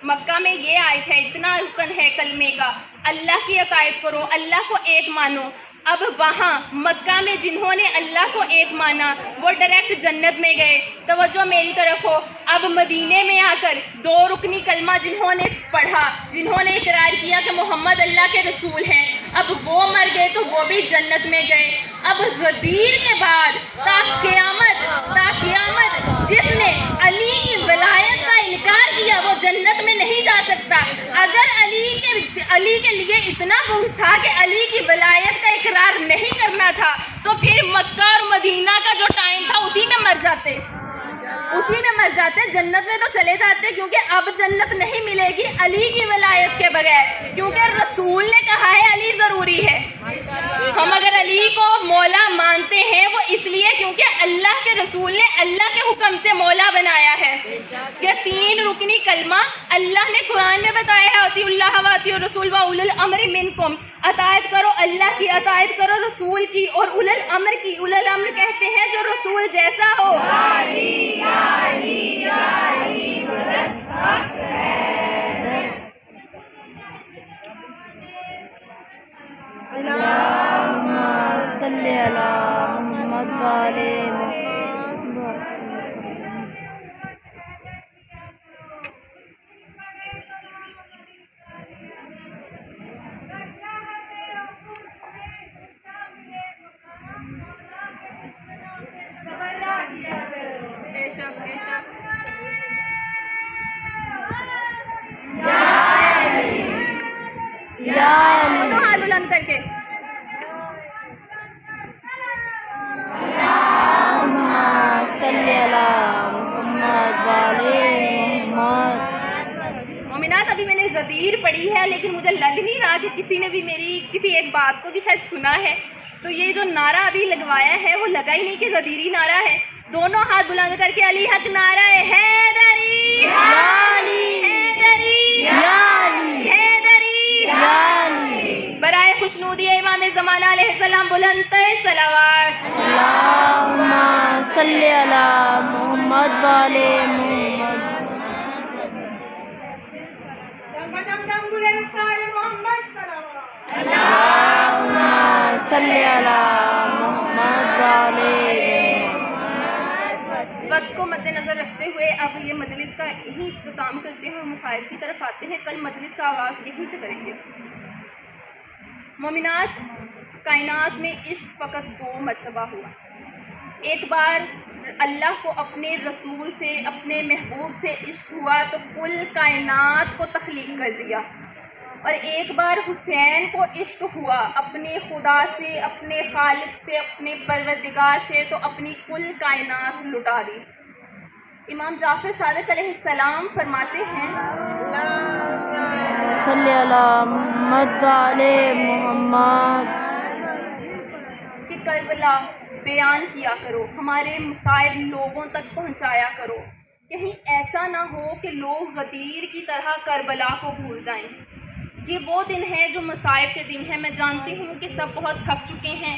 مکہ میں یہ آیت ہے، اتنا رکن ہے کلمے کا، اللہ کی اطاعت کرو، اللہ کو ایک مانو. اب وہاں مکہ میں جنہوں نے اللہ کو ایک مانا وہ ڈائریکٹ جنت میں گئے. توجہ میری طرف ہو. اب مدینے میں آ کر 2 رکنی کلمہ جنہوں نے پڑھا، جنہوں نے اقرار کیا کہ محمد اللہ کے رسول ہیں، اب وہ مر گئے تو وہ بھی جنت میں گئے. اب غدیر کے بعد تا قیامت جس نے علی کی ولایت کا انکار کیا وہ جنت میں نہیں جا سکتا. اگر علی کے لیے اتنا بغض تھا کہ علی کی ولایت کا اقرار نہیں کرنا تھا تو پھر مکہ اور مدینہ کا جو ٹائم تھا اسی میں مر جاتے، جنت میں تو چلے جاتے. کیونکہ اب جنت نہیں ملے گی علی کی ولایت کے بغیر، کیونکہ رسول نے کہا ہے علی ضروری ہے. ہم اگر علی کو مولا مانتے ہیں وہ اس لیے کیونکہ اللہ کے رسول نے اللہ کے حکم سے مولا بنایا ہے. یہ 3 رکنی کلمہ اللہ نے قرآن میں بتایا ہے، اطیع اللہ و اطیع الرسول و اولو الامر منکم. اطاعت کرو اللہ کی، اطاعت کرو رسول کی اور اولو الامر کی. اولو الامر کہتے ہیں جو رسول جیسا ہو. اللہم صلی علی محمد و آلِ محمد. بے شک دونوں ہاتھ بلند کر کے. مومنات ابھی میں نے غدیر پڑھی ہے لیکن مجھے لگ نہیں رہا کہ کسی نے بھی میری کسی ایک بات کو بھی شاید سنا ہے. تو یہ جو نعرہ ابھی لگوایا ہے وہ لگا ہی نہیں کہ غدیری نعرہ ہے. دونوں ہاتھ بلند کر کے علی حق نعرہ حیدری برائے خوشنودی امام زمانہ علیہ السلام بلند تر صلوات. اللہم صلی علی محمد و آلِ محمد. اللہم صلی علی محمد و آلِ محمد. وقت کو مد نظر رکھتے ہوئے اب یہ مجلس کا یہی اختتام کرتے ہیں اور مصائب کی طرف آتے ہیں. کل مجلس کا آغاز یہیں سے کریں گے. مومنات، کائنات میں عشق فقط 2 مرتبہ ہوا. ایک بار اللہ کو اپنے رسول سے، اپنے محبوب سے عشق ہوا تو کل کائنات کو تخلیق کر دیا. اور ایک بار حسین کو عشق ہوا اپنے خدا سے، اپنے خالق سے، اپنے پروردگار سے تو اپنی کل کائنات لٹا دی. امام جعفر صادق علیہ السلام فرماتے ہیں صلی علی محمد و آلِ محمد کہ کربلا بیان کیا کرو، ہمارے مصائب لوگوں تک پہنچایا کرو. کہیں ایسا نہ ہو کہ لوگ غدیر کی طرح کربلا کو بھول جائیں. یہ وہ دن ہے جو مصائب کے دن ہے. میں جانتی ہوں کہ سب بہت تھک چکے ہیں،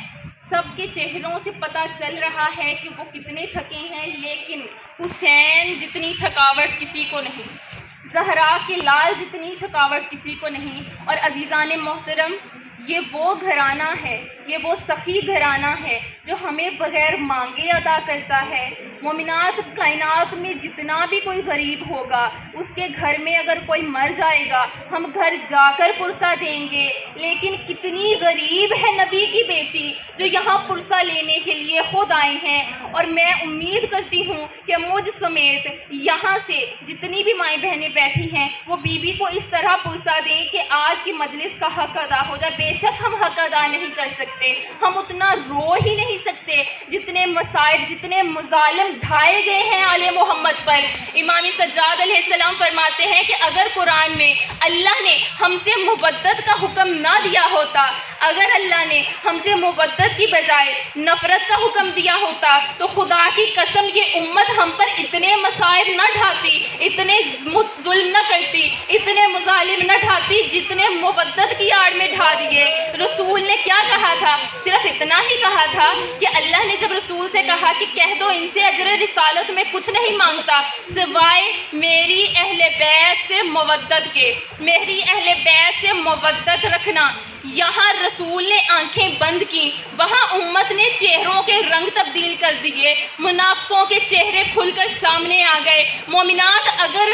سب کے چہروں سے پتہ چل رہا ہے کہ وہ کتنے تھکے ہیں، لیکن حسین جتنی تھکاوٹ کسی کو نہیں، زہرا کے لال جتنی تھکاوٹ کسی کو نہیں. اور عزیزان محترم، یہ وہ گھرانہ ہے، یہ وہ سخی گھرانہ ہے جو ہمیں بغیر مانگے ادا کرتا ہے، مومنات، کائنات میں جتنا بھی کوئی غریب ہوگا اس کے گھر میں اگر کوئی مر جائے گا ہم گھر جا کر پرسہ دیں گے، لیکن کتنی غریب ہے نبی کی بیٹی جو یہاں پرسہ لینے کے لیے خود آئے ہیں۔ اور میں امید کرتی ہوں کہ مجھ سمیت یہاں سے جتنی بھی مائیں بہنیں بیٹھی ہیں وہ بیوی کو اس طرح پرسہ دیں کہ آج کی مجلس کا حق ادا ہو جائے۔ بے شک ہم حق ادا نہیں کر سکتے، ہم اتنا رو ہی نہیں سکتے جتنے مصائب، جتنے مظالم ڈھائے گئے ہیں آل محمد پر۔ امام سجاد علیہ السلام فرماتے ہیں کہ اگر قرآن میں اللہ نے ہم سے مودت کا حکم نہ دیا ہوتا، اگر اللہ نے ہم سے مودت کی بجائے نفرت کا حکم دیا ہوتا تو خدا کی قسم یہ امت ہم پر اتنے مصائب نہ ڈھاتی، اتنے ظلم نہ کرتی، اتنے مظالم نہ ڈھاتی جتنے مودت کی آڑ میں ڈھا دیے۔ رسول نے کیا کہا تھا؟ صرف اتنا ہی کہا تھا کہ اللہ نے جب رسول سے کہا کہ کہہ دو ان سے اجر رسالت میں کچھ نہیں مانگتا سوائے میری اہل بیت سے مودت کے، میری اہل بیت سے مودت رکھنا۔ یہاں رسول نے آنکھیں بند کی، وہاں امت نے چہروں کے رنگ تبدیل کر دیے، منافقوں کے چہرے کھل کر سامنے آ گئے۔ مومنات، اگر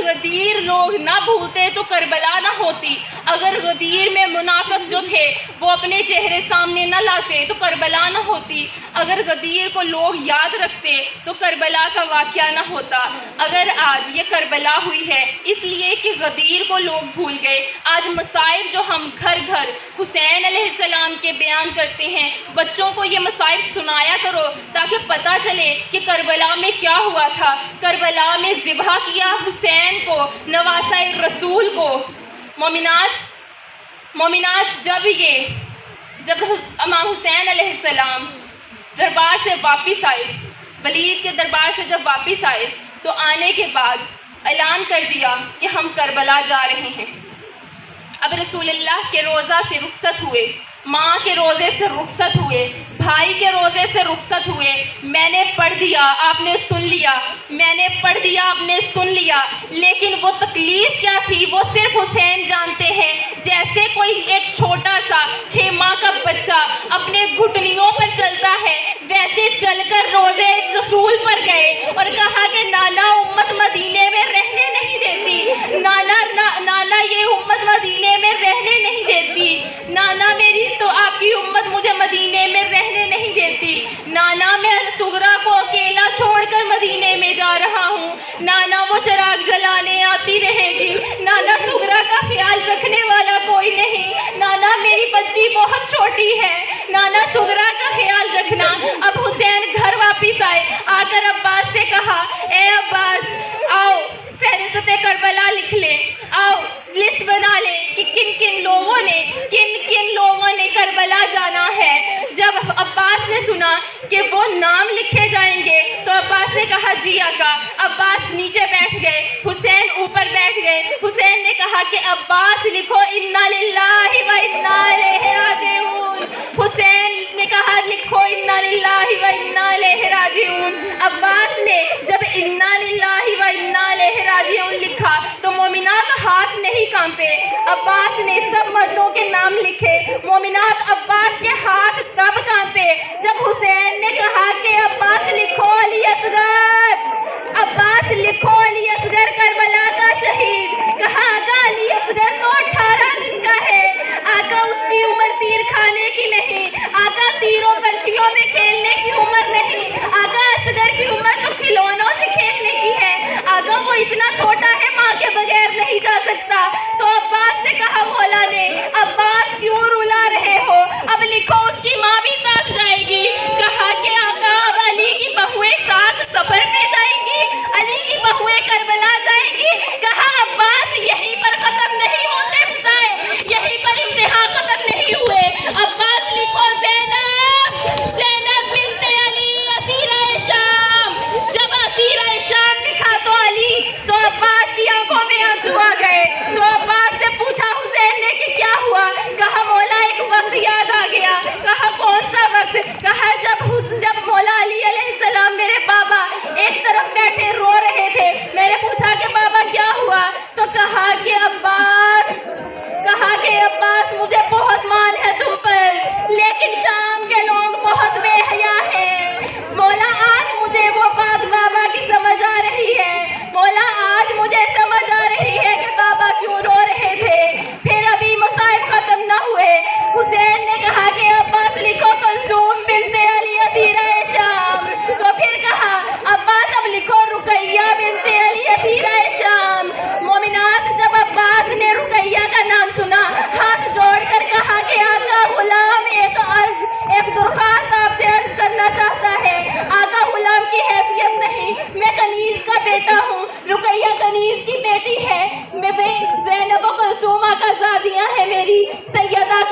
غدیر لوگ نہ بھولتے تو کربلا نہ ہوتی، اگر غدیر میں منافق جو تھے وہ اپنے چہرے سامنے نہ لاتے تو کربلا نہ ہوتی، اگر غدیر کو لوگ یاد رکھتے تو کربلا کا واقعہ نہ ہوتا۔ اگر آج یہ کربلا ہوئی ہے اس لیے کہ غدیر کو لوگ بھول گئے، آج مصائب جو ہم گھر گھر حسین علیہ السلام کے بیان کرتے ہیں، بچوں کو یہ مصائب سنایا کرو تاکہ پتہ چلے کہ کربلا میں کیا ہوا تھا۔ کربلا میں ذبح کیا حسین کو، نواسہ رسول کو۔ مومنات، جب امام حسین علیہ السلام دربار سے واپس آئے، ولید کے دربار سے جب واپس آئے تو آنے کے بعد اعلان کر دیا کہ ہم کربلا جا رہے ہیں۔ اب رسول اللہ کے روضہ سے رخصت ہوئے، ماں کے روزے سے رخصت ہوئے، بھائی کے روزے سے رخصت ہوئے۔ میں نے پڑھ دیا، آپ نے سن لیا، میں نے پڑھ دیا، آپ نے سن لیا، لیکن وہ تکلیف کیا تھی وہ صرف حسین جانتے ہیں۔ جیسے کوئی ایک چھوٹا سا 6 ماہ کا بچہ اپنے گھٹنیوں پر چلتا ہے ویسے چل کر روزے رسول پر گئے اور کہا کہ نانا امت مدینے میں رہنے نہیں دیتی، نانا یہ امت مدینے میں رہنے نہیں دیتی، نانا میری تو آپ کی امت مجھے مدینے میں رہنے نہیں دیتی، نانا میں صغرا کو اکیلا چھوڑ کر مدینے میں جا رہا ہوں، نانا وہ چراغ جلانے آتی رہے گی، نانا صغرا کا خیال رکھنے والا کوئی نہیں، نانا میری بچی بہت چھوٹی ہے، نانا صغرا کا خیال رکھنا۔ اب حسین گھر واپس آئے، آ کر عباس سے کہا اے عباس آؤ فہرست کربلا لکھ لیں، آؤ لسٹ بنا لیں کہ کن کن لوگوں نے کربلا جانا ہے۔ جب عباس نے سنا کہ وہ نام لکھے جائیں گے تو عباس نے کہا جی آقا۔ عباس نیچے بیٹھ گئے، حسین اوپر بیٹھ گئے۔ حسین نے کہا کہ عباس لکھو انا للہ و انا الیہ راجعون۔ حسین نے کہا لکھو انا للہ و انا الیہ راجعون۔ عباس نے جب انا للہ و انا الیہ راجعون لکھا تو مومنات ہاتھ نہیں کانپے، عباس نے سب مردوں کے نام لکھے۔ مومنات، عباس کے ہاتھ تب کانپے جب حسین نے کہا کہ عباس لکھو علی اصغر، عباس لکھو علی اصغر کربلا کا شہید۔ کہا آقا علی اصغر تو 18 دن کا ہے، آقا اس کی عمر تیر کھانے کی نہیں، آقا تیروں پرچیوں میں کھیلنے کی عمر نہیں، آقا اصغر کی عمر تو کھلونوں سے کھیلنے کی ہے، آقا وہ اتنا چھوٹا ہے ماں کے بغیر نہیں جا سکتا۔ تو عباس سے کہا مولا نے عباس کیوں رلا رہے ہو، اب لکھو اس کی ماں بھی ساتھ جائے گی۔ کہا کہ آقا اب علی کی بہویں ساتھ سفر پہ جائیں گی، علی کی بہویں کربلا جائیں گی۔ کہا عباس یہیں پر ختم نہیں ہوتے مسائل، یہیں پر امتحان ختم نہیں ہوئے، عباس لکھو زینب بنت علی اسیرہ شام۔ جب اسیرہ شام لکھا تو عباس کی آنکھوں میں آنسو آ گئے۔ تو عباس سے پوچھا حسین نے کہ کیا ہوا؟ کہا مولا